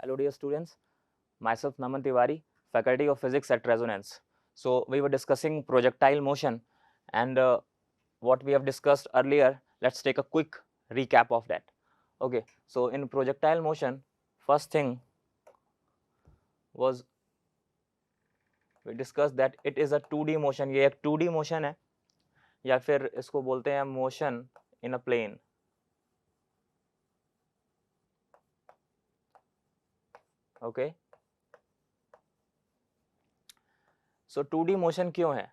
Hello dear students, myself Naman Tiwari, Faculty of Physics at Resonance. So we were discussing projectile motion and what we have discussed earlier, let's take a quick recap of that. Okay, so in projectile motion, first thing was we discussed that it is a 2D motion. ये एक 2D motion है या फिर इसको बोलते हैं motion in a plane. Okay, so 2D motion क्यों है?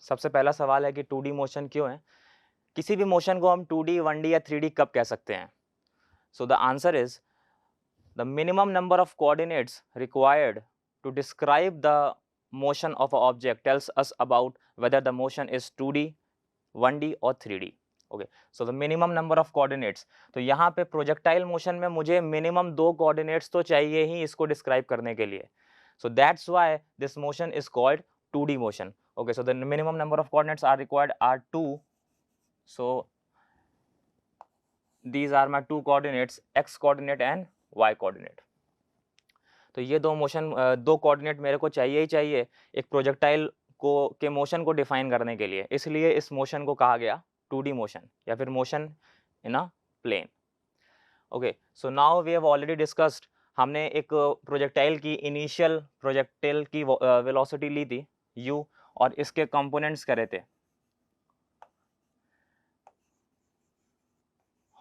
सबसे पहला सवाल है कि 2D मोशन क्यों है? किसी भी मोशन को हम 2D, 1D या 3D कब कह सकते हैं? So the answer is the minimum number of coordinates required to describe the motion of a object tells us about whether the motion is 2D, 1D और 3D. Okay, so the minimum number of coordinates. तो यहाँ पे projectile motion में मुझे minimum 2 coordinates तो चाहिए ही इसको describe करने के लिए. So that's why this motion is called 2D motion. Okay, so the minimum number of coordinates are required are 2. So these are my 2 coordinates, x coordinate and y coordinate. तो ये दो motion, दो coordinate मेरे को चाहिए ही चाहिए एक projectile को के मोशन को डिफाइन करने के लिए. इसलिए इस मोशन को कहा गया 2D मोशन या फिर motion in a plane. Okay, so now we have already discussed. हमने एक प्रोजेक्टाइल की इनिशियल प्रोजेक्टाइल की वेलोसिटी ली थी u और इसके कंपोनेंट्स करे थे.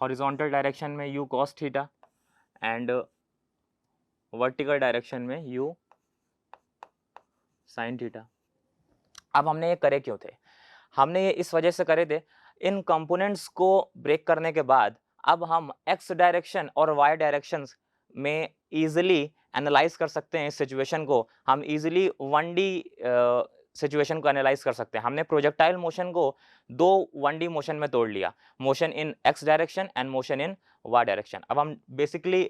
हॉरिजॉन्टल डायरेक्शन में u cos theta and vertical direction में u sin थीटा. अब हमने ये करे क्यों थे? हमने ये इस वजह से करे थे, इन कंपोनेंट्स को ब्रेक करने के बाद अब हम x डायरेक्शन और y डायरेक्शंस में इजीली एनालाइज कर सकते हैं. इस सिचुएशन को हम इजीली 1D सिचुएशन को एनालाइज कर सकते हैं. हमने प्रोजेक्टाइल मोशन को दो 1D मोशन में तोड़ लिया, motion in x direction and motion in y direction. अब हम बेसिकली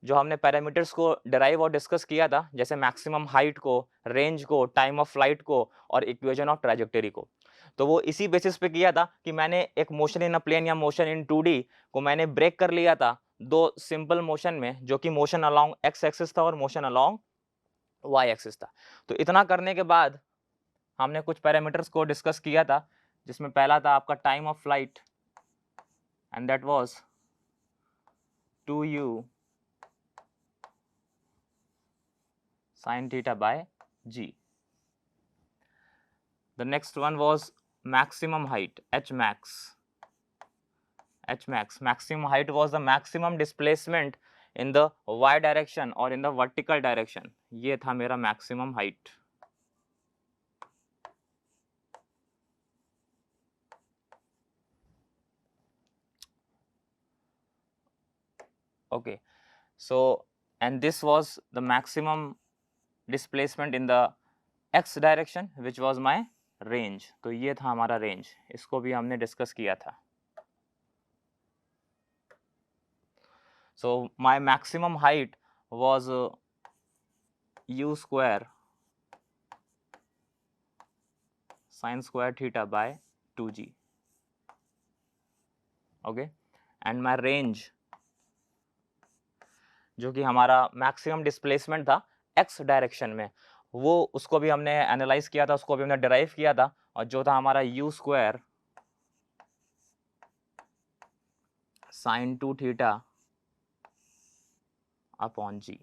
जो हमने पैरामीटर्स को डिराइव और डिस्कस किया था, जैसे मैक्सिमम हाइट को, रेंज को, टाइम ऑफ फ्लाइट को और इक्वेशन ऑफ ट्रैजेक्टरी को, तो वो इसी बेसिस पे किया था कि मैंने एक मोशन इन अ प्लेन या मोशन इन 2D को मैंने ब्रेक कर लिया था दो सिंपल मोशन में, जो कि मोशन अलोंग एक्स एक्सिस था और मोशन अलोंग वाई एक्सिस था. तो इतना करने के बाद हमने कुछ पैरामीटर्स को डिस्कस किया था, जिसमें पहला था आपका time of flight and that was 2u sin theta by g. The next one was maximum height, hmax. Maximum height was the maximum displacement in the y direction or in the vertical direction. ये था मेरा maximum height. Okay, so and this was the maximum displacement in the x direction which was my range. तो ये था हमारा range, इसको भी हमने डिस्कस किया था. So my maximum height was u square sin square theta by 2g. Okay, and my range जो कि हमारा मैक्सिमम डिस्प्लेसमेंट था x डायरेक्शन में, वो उसको भी हमने एनालाइज किया था, उसको भी हमने डिराइव किया था, और जो था हमारा u square sin 2 theta upon g.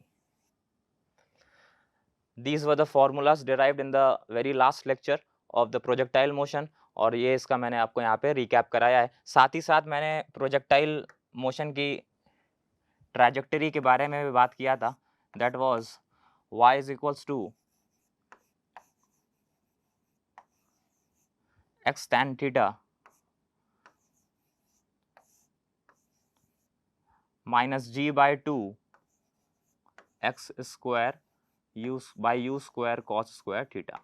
These were the formulas derived in the very last lecture of the projectile motion, और ये इसका मैंने आपको यहाँ पे रिकैप कराया है. साथ ही साथ मैंने प्रोजेक्टाइल मोशन की ट्रैजेक्टरी के बारे में भी बात किया था. That was y is equals to x tan theta minus g by 2 x square u by u square cos square theta.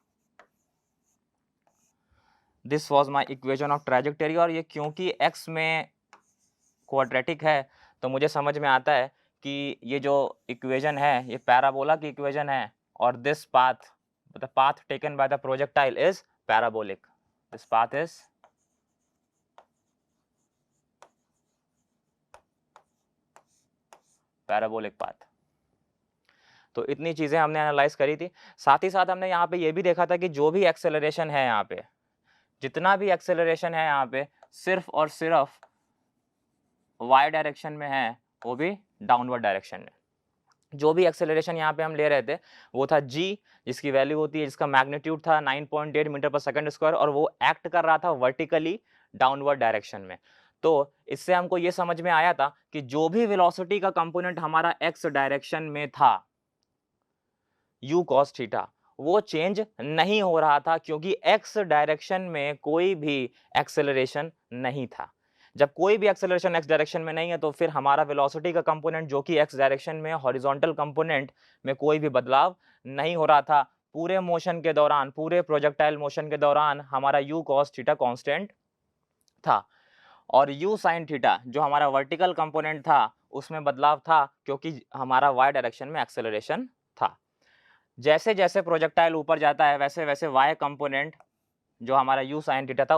This was my equation of trajectory. और ये क्योंकि x में क्वाड्रेटिक है, तो मुझे समझ में आता है कि ये जो इक्वेशन है ये पैराबोला की इक्वेशन है, और this path, the path taken by the projectile is parabolic. This path is parabolic path. तो इतनी चीज़ें हमने एनालाइज़ करी थी। साथ ही साथ हमने यहाँ पे ये भी देखा था कि जो भी एक्सेलरेशन है यहाँ पे, जितना भी एक्सेलरेशन है यहाँ पे, सिर्फ़ और सिर्फ़ वाई डायरेक्शन में है, वो भी डाउनवर्ड डायरेक्शन में। जो भी एक्सेलरेशन यहाँ पे हम ले रहे थे, वो था g, जिसकी वैल्यू होती है, जिसका मैग्नीट्यूड था 9.8 मीटर पर सेकंड स्क्वायर, और वो एक्ट कर रहा था वर्टिकली डाउनवर्ड डायरेक्शन में। तो इससे हमको ये समझ में आया था कि जो भी वेलोसिटी का कंपोनेंट हमारा x डायरेक्शन में था, u cos थीटा, वो चेंज नहीं हो रहा था, क्योंकि x डायरेक्शन में कोई भी एक्सेलरेशन नहीं था। जब कोई भी एक्सेलरेशन x डायरेक्शन में नहीं है, तो फिर हमारा वेलोसिटी का कंपोनेंट जो कि x डायरेक्शन में हॉरिजॉन्टल कंपोनेंट में कोई भी बदलाव नहीं हो रहा था। पूरे मोशन के दौरान, पूरे प्रोजेक्टाइल मोशन के दौरान हमारा u cos थीटा कांस्टेंट था, और u sin थीटा जो हमारा वर्टिकल कंपोनेंट था, उसमें बदलाव था, क्योंकि हमारा y डायरेक्शन में एक्सेलरेशन था। जैसे जैसे प्रोजेक्टाइल ऊपर जाता है, वैसे वैसे y कंपोनेंट जो हमारा u sin थीटा था,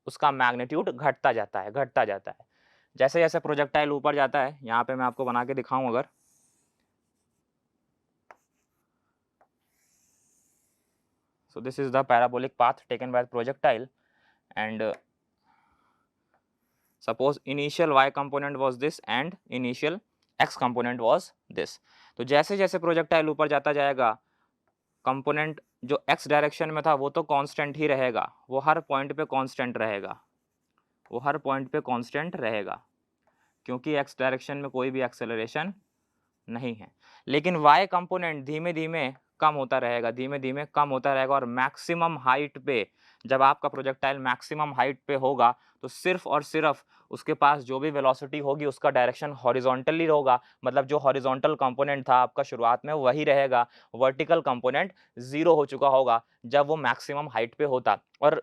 उसका मैग्नीट्यूड घटता जाता है, घटता जाता है। जैसे जैसे प्रोजेक्टाइल ऊपर जाता है, यहाँ पे मैं आपको बना के दिखाऊं अगर, so this is the parabolic path taken by the projectile, and suppose initial y component was this and initial x component was this। तो जैसे जैसे प्रोजेक्टाइल ऊपर जाता जाएगा, कंपोनेंट जो x डायरेक्शन में था वो तो कांस्टेंट ही रहेगा, वो हर पॉइंट पे कांस्टेंट रहेगा, वो हर पॉइंट पे कांस्टेंट रहेगा, क्योंकि x डायरेक्शन में कोई भी एक्सेलरेशन नहीं है। लेकिन y कंपोनेंट धीमे धीमे कम होता रहेगा, धीमे धीमे कम होता रहेगा, और मैक्सिमम हाइट पे, जब आपका प्रोजेक्टाइल मैक्सिमम हाइट पे होगा, तो सिर्फ और सिर्फ उसके पास जो भी वेलोसिटी होगी, उसका डायरेक्शन हॉरिजॉन्टली होगा। मतलब जो हॉरिजॉन्टल कंपोनेंट था आपका शुरुआत में, वही रहेगा। वर्टिकल कंपोनेंट जीरो हो चुका होगा जब वो मैक्सिमम हाइट पे होता। और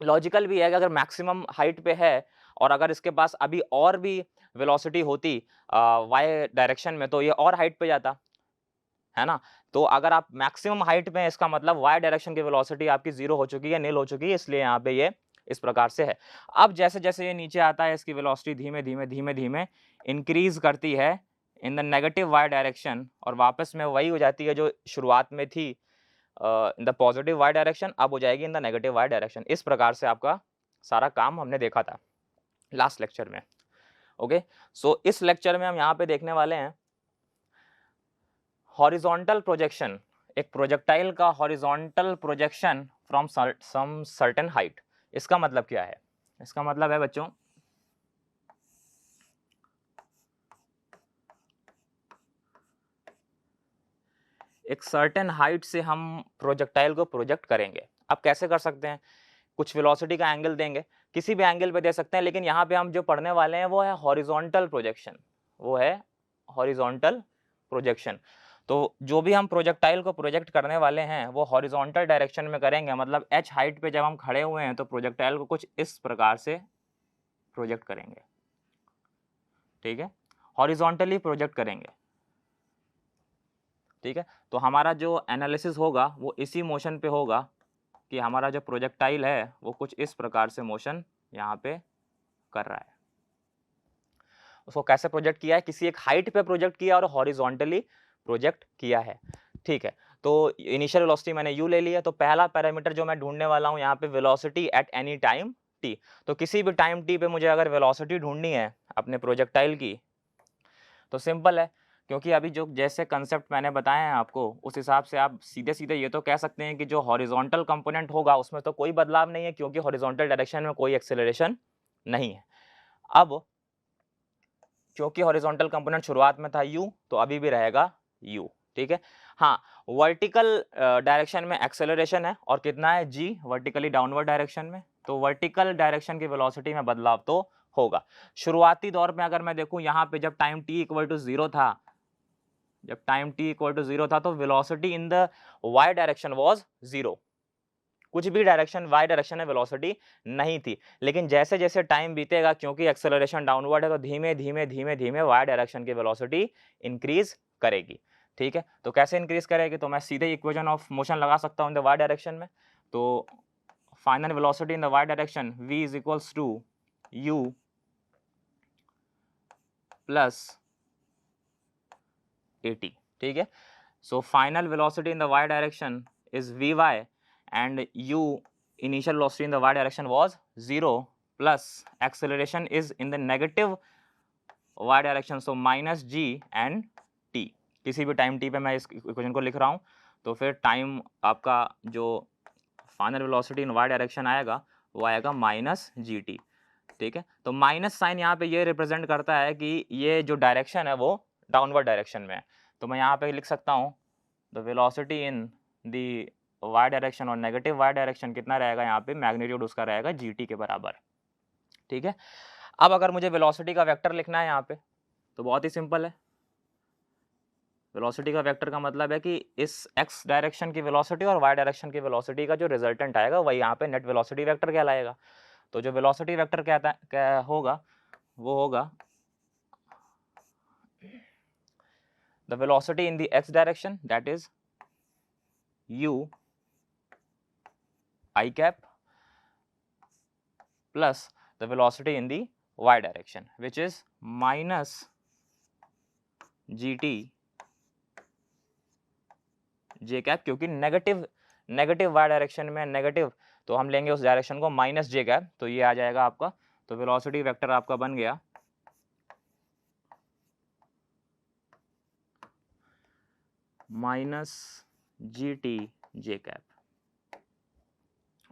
लॉजिकल भी है कि अगर मैक्सिमम हाइट पे है, और अगर इसके पास अभी और भी वेलोसिटी होती वाई डायरेक्शन में, तो ये और हाइट पे जाता, है ना? तो अगर आप मैक्सिमम हाइट में हैं, इसका मतलब वाई डायरेक्शन की वेलोसिटी आपकी जीरो हो चुकी है, नील हो चुकी है, इसलिए यहाँ पे ये इस प्रकार से है। अब जैसे जैसे ये नीचे आता है, इसकी वेलोसिटी धीमे धीमे धीमे धीमे इंक्रीज करती है in the negative Y direction, और वापस में वही हो जाती है जो शुरुआत में थी in the positive y direction, अब हो जाएगी in the negative Y direction. इस प्रकार से आपका सारा काम हमने देखा था लास्ट लेक्चर में। ओके, सो इस लेक्चर में हम यहाँ पे देखने वाले हैं हॉरिजॉन्टल प्रोजेक्शन, एक प्रोजेक्टाइल का horizontal projection from some certain height. इसका मतलब क्या है? इसका मतलब है बच्चों, एक सर्टेन हाइट से हम प्रोजेक्टाइल को प्रोजेक्ट करेंगे। अब कैसे कर सकते हैं? कुछ वेलोसिटी का एंगल देंगे, किसी भी एंगल पे दे सकते हैं, लेकिन यहाँ पे हम जो पढ़ने वाले हैं वो है हॉरिजॉन्टल प्रोजेक्शन, वो है हॉरिजॉन्टल प्रोजेक्शन। तो जो भी हम प्रोजेक्टाइल को प्रोजेक्ट करने वाले हैं, वो हॉरिजॉन्टल डायरेक्शन में करेंगे। मतलब h हाइट पे जब हम खड़े हुए हैं, तो प्रोजेक्टाइल को कुछ इस प्रकार से प्रोजेक्ट करेंगे, ठीक है? हॉरिजॉन्टली प्रोजेक्ट करेंगे, ठीक है? तो हमारा जो एनालिसिस होगा वो इसी मोशन पे होगा कि हमारा जो प्रोजेक्टाइल है वो कुछ इस प्रकार से मोशन यहाँ पे कर रहा है। उसको कैसे प्रोजेक्ट किया है? किसी एक हाइट पे प्रोजेक्ट किया और हॉरिजॉन्टली प्रोजेक्ट किया है, ठीक है? तो इनिशियल वेलोसिटी मैंने u ले लिया। तो पहला पैरामीटर जो मैं ढूंढने वाला हूँ यहाँ पे, velocity at any time t। तो किसी भी टाइम t पे मुझे अगर वेलोसिटी ढूंढनी है अपने प्रोजेक्टाइल की, तो सिंपल है, क्योंकि अभी जो जैसे कंसेप्ट मैंने बताए हैं आपको, उस हिसाब से आप सीधे सीधे ये तो कह सकते हैं कि जो हॉरिजॉन्टल कंपोनेंट होगा उसमें तो कोई बदलाव नहीं है, क्योंकि हॉरिजॉन्टल डायरेक्शन में कोई एक्सेलरेशन नहीं है। अब क्योंकि हॉरिजॉन्टल कंपोनेंट शुरुआत में था u, तो अभी भी रहेगा u, ठीक है? हाँ, वर्टिकल डायरेक्शन में एक्सेलरेशन है, और कितना है g, वर्टिकली डाउनवर्ड डायरेक्शन में। तो वर्टिकल डायरेक्शन की वेलोसिटी में बदलाव तो होगा। शुरुआती दौर में अगर मैं देखूं, यहाँ पे जब टाइम t इक्वल टू 0 था, जब टाइम t इक्वल टू 0 था, तो velocity in the y direction was 0। कुछ भी डायरेक्शन y डायरेक्शन में वेलोसिटी नहीं थी। लेकिन जैसे जैसे टाइम बीतेगा, क्योंकि एक्सेलरेशन डाउनवर्ड है, तो धीमे धीमे धीमे धीमे y डायरेक्शन की वेलोसिटी इंक्रीज करेगी, ठीक है? तो कैसे इंक्रीज करेगी? तो मैं सीधे इक्वेशन ऑफ मोशन लगा सकता हूं इन द y डायरेक्शन में। तो final velocity in the y direction v इज equals to u plus at, ठीक है। So final velocity in the y direction is v y and u initial velocity in the y direction was 0 plus acceleration is in the negative Y direction, so minus g and t. किसी भी time T पे मैं इस equation को लिख रहा हूँ, तो फिर टाइम आपका जो final velocity in y direction आएगा वो आएगा माइनस जी टी। ठीक है, तो माइनस साइन यहाँ पे ये रिप्रेजेंट करता है कि ये जो डायरेक्शन है वो डाउनवर्ड डायरेक्शन में है। तो मैं यहाँ पे लिख सकता हूँ the velocity in the y direction और नेगेटिव वाई डायरेक्शन कितना रहेगा, यहाँ पे मैग्नीट्यूड उसका रहेगा जी टी के बराबर। ठीक है, अब अगर मुझे वेलोसिटी का वेक्टर लिखना है यहाँ पे तो बहुत ही सिंपल है। वेलोसिटी का वेक्टर का मतलब है कि इस x डायरेक्शन की वेलोसिटी और y डायरेक्शन की वेलोसिटी का जो रिजल्टेंट आएगा वही यहाँ पे नेट वेलोसिटी वेक्टर कहलाएगा। तो जो वेलोसिटी वेक्टर क्या होगा वो होगा the velocity in the x direction that is u I cap plus the velocity in the y direction which is minus gt j cap, क्योंकि नेगेटिव y डायरेक्शन में negative, तो हम लेंगे उस डायरेक्शन को माइनस j cap, तो ये आ जाएगा आपका। तो वेलोसिटी वेक्टर आपका बन गया minus g T J cap.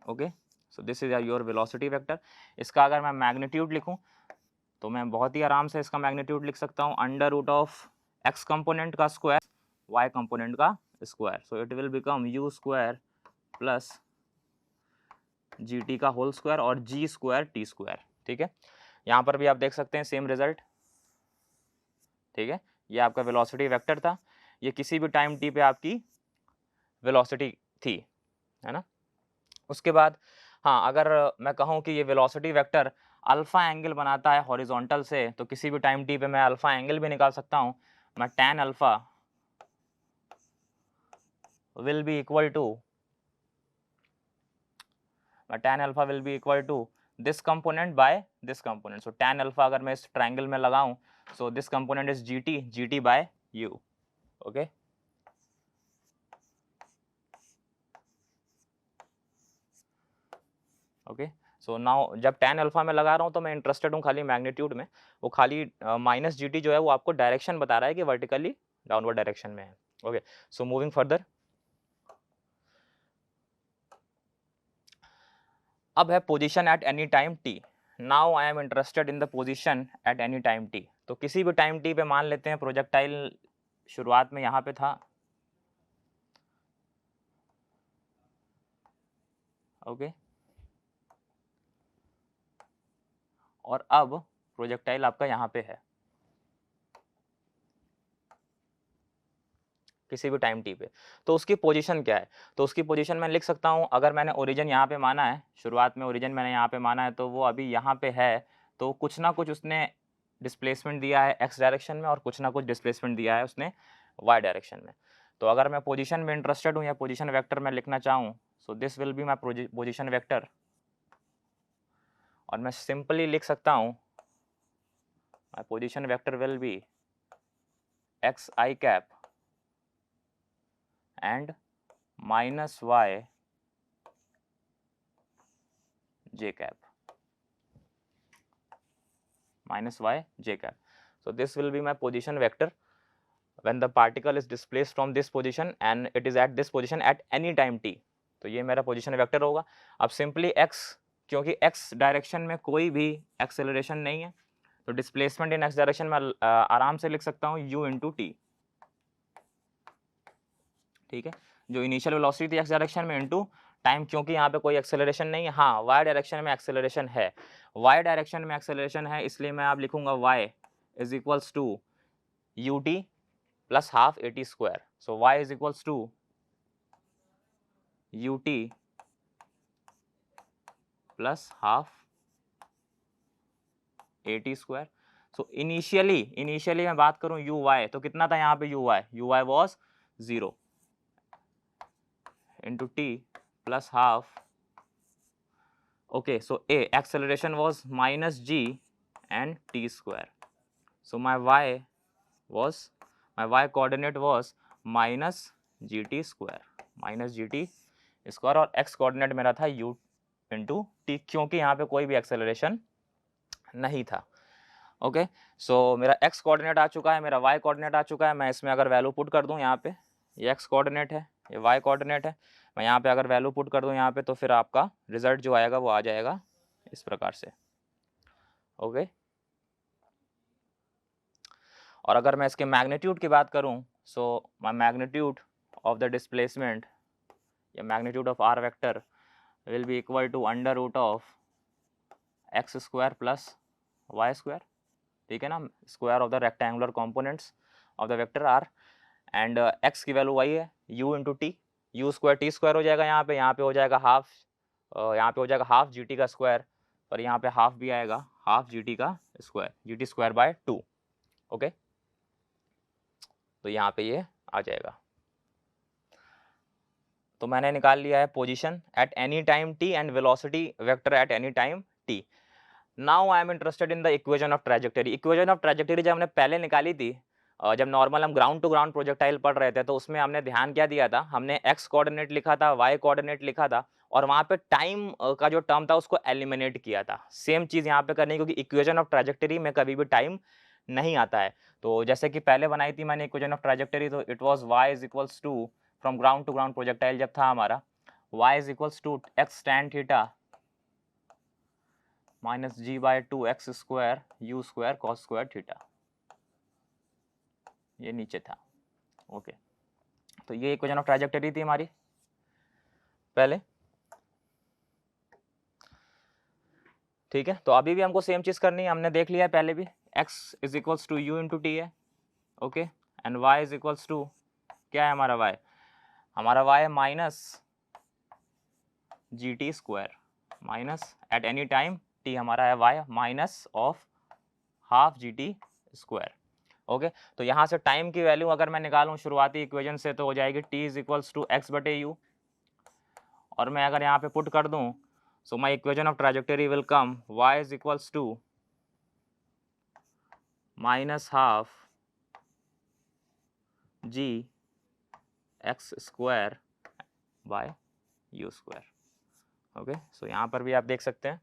Okay, so this is your velocity vector. इसका अगर मैं मैग्नीट्यूड लिखूं तो मैं बहुत ही आराम से इसका मैग्नीट्यूड लिख सकता हूं under root of x component का स्क्वायर वाई कंपोनेंट का square, so it will become u square plus g t का होल स्क्वायर और जी स्क्वायर टी स्क्वायर। ठीक है, यहाँ पर भी आप देख सकते हैं सेम रिजल्ट। ठीक है, ये आपका वेलोसिटी वेक्टर था, ये किसी भी टाइम टी पे आपकी वेलोसिटी थी, है ना। उसके बाद हाँ, अगर मैं कहूँ कि ये वेलोसिटी वेक्टर अल्फा एंगल बनाता है हॉरिजॉन्टल से, तो किसी भी टाइम टी पे मैं अल्फा एंगल भी निकाल सकता हूँ। मैं tan alpha will be equal to this component by this component. So tan alpha अगर मैं इस ट्रायंगल में लगाऊं, so this component is g t by u. Okay, okay, so now जब tan अल्फा में लगा रहा हूँ तो मैं इंटरेस्टेड हूँ खाली मैग्नीट्यूड में, वो खाली माइनस जी टी जो है वो आपको डायरेक्शन बता रहा है कि वर्टिकली डाउनवर्ड डायरेक्शन में है। ओके, सो मूविंग फर्दर, अब है position eight any time T. Now I am interested in the position eight any time T. तो किसी भी टाइम टी पे मान लेते हैं प्रोजेक्टाइल शुरुआत में यहाँ पे था। ओके, और अब प्रोजेक्टाइल आपका यहाँ पे है किसी भी टाइम टी पे, तो उसकी पोजीशन क्या है? तो उसकी पोजीशन मैं लिख सकता हूँ, अगर मैंने ओरिजिन यहाँ पे माना है, शुरुआत में ओरिजिन मैंने यहाँ पे माना है, तो वो अभी यहाँ पे है, तो कुछ ना कुछ उसने डिस्प्लेसमेंट दिया है एक्स डायरेक्शन में और कुछ ना कुछ डिस्प्लेसमेंट दिया है उसने वाई डायरेक्शन में। तो अगर मैं पोजीशन में इंटरेस्टेड हूँ या पोजीशन वेक्टर में लिखना चाहूँ, so this will be my position vector, और मैं सिंपली लिख सकता हूँ my position vector will be x i cap and minus y j cap, minus y j cap. So this will be my position vector when the particle is displaced from this position and it is at this position at any time t. तो ये मेरा position vector होगा। अब simply x, क्योंकि x direction में कोई भी acceleration नहीं है, तो डिस्प्लेसमेंट इन x डायरेक्शन में आराम से लिख सकता हूँ u इंटू टी। ठीक है, जो इनिशियल वेलोसिटी थी एक्स डायरेक्शन में इनटू टाइम, क्योंकि यहाँ पे कोई एक्सेलरेशन नहीं है। हाँ, वाई डायरेक्शन में एक्सेलरेशन है, वाई डायरेक्शन में एक्सेलरेशन है, इसलिए मैं आप लिखूंगा y is equals to u t plus half a t square. So y is equals to u t plus half a t square. So initially मैं बात करूं यू वाई, तो कितना था यहाँ पे you why was 0 into T plus half. Okay, so A acceleration was minus g and t square. So my y was my y coordinate was minus g t square और x coordinate मेरा था you into T, क्योंकि यहाँ पे कोई भी acceleration नहीं था। ओके, सो मेरा एक्स कोऑर्डिनेट आ चुका है, मेरा वाई कोऑर्डिनेट आ चुका है। मैं इसमें अगर वैल्यू पुट कर दूं, यहाँ पे ये एक्स कोऑर्डिनेट है, ये वाई कोऑर्डिनेट है, मैं यहाँ पे अगर वैल्यू पुट कर दूं यहाँ पे, तो फिर आपका रिजल्ट जो आएगा वो आ जाएगा इस प्रकार से। ओके, और अगर मैं इसके मैग्नीट्यूड की बात करूं, so my magnitude of the displacement या magnitude of R vector will be equal to under root of x square plus Y square, ठीक है ना, square of the rectangular components of the vector R, and x की value वही है u into t, u square t square हो जाएगा, यहाँ पे हो जाएगा हाफ, यहाँ पे हो जाएगा हाफ जी टी का स्क्वायर, पर यहाँ पे हाफ भी आएगा, हाफ जी टी का square, ji t square by 2। Okay, तो यहाँ पे ये आ जाएगा। तो मैंने निकाल लिया है position eight any time t and velocity vector eight any time t। Now I am interested in the equation of trajectory. Equation of trajectory जब हमने पहले निकाली थी, जब नॉर्मल हम ग्राउंड टू ग्राउंड प्रोजेक्टाइल पढ़ रहे थे, तो उसमें हमने ध्यान क्या दिया था, हमने एक्स कोऑर्डिनेट लिखा था, वाई कोऑर्डिनेट लिखा था, और वहाँ पे टाइम का जो टर्म था उसको एलिमिनेट किया था। सेम चीज़ यहाँ पे करनी है, क्योंकि इक्वेशन ऑफ ट्रैजेक्टरी में कभी भी टाइम नहीं आता है। तो जैसे कि पहले बनाई थी मैंने इक्वेशन ऑफ ट्रैजेक्टरी, तो it was y is equals to, from ground to ground projectile जब था हमारा, y is equals to x tan theta minus g by 2 x square you square cos square theta, ये नीचे था। Okay, तो ये equation of trajectory थी हमारी पहले, ठीक है। तो अभी भी हमको सेम चीज करनी है, हमने देख लिया है पहले भी, x is equals to you into t है, okay, and y is equals to, क्या है हमारा y, हमारा y है minus g t square, minus at any time t हमारा है y minus of half g t square. Okay, तो यहाँ से टाइम की वैल्यू अगर मैं निकालूं शुरुआती इक्वेशन से, तो हो जाएगी t is equals to x बटे यू, और मैं अगर यहाँ पे पुट कर दूं, so my equation of trajectory will come y is equals to minus half ji x square by you square. Okay, so यहाँ पर भी आप देख सकते हैं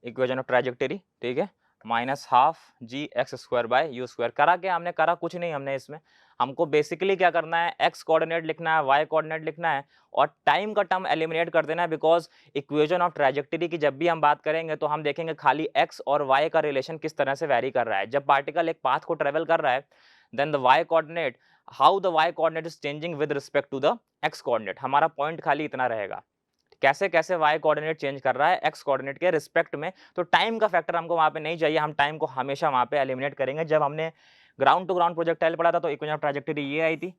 इक्वेशन ऑफ ट्रैजेक्टरी, ठीक है, minus half ji x square by you square. करा क्या हमने, करा कुछ नहीं हमने इसमें, हमको बेसिकली क्या करना है, एक्स कोऑर्डिनेट लिखना है, वाई कोऑर्डिनेट लिखना है, और टाइम का टर्म एलिमिनेट कर देना है, बिकॉज इक्वेशन ऑफ ट्रैजेक्टरी की जब भी हम बात करेंगे तो हम देखेंगे खाली एक्स और वाई का रिलेशन किस तरह से वैरी कर रहा है। जब पार्टिकल एक पाथ को ट्रेवल कर रहा है, then the y coordinate, how the y coordinate is changing with respect to the x coordinate, हमारा पॉइंट खाली इतना रहेगा, कैसे कैसे वाई कोऑर्डिनेट चेंज कर रहा है एक्स कोऑर्डिनेट के रिस्पेक्ट में। तो टाइम का फैक्टर हमको वहां पे नहीं चाहिए, हम टाइम को हमेशा वहां पे एलिमिनेट करेंगे। जब हमने ग्राउंड टू ग्राउंड प्रोजेक्टाइल पढ़ा था तो इक्वेशन ऑफ ट्रैजेक्टरी ये आई थी,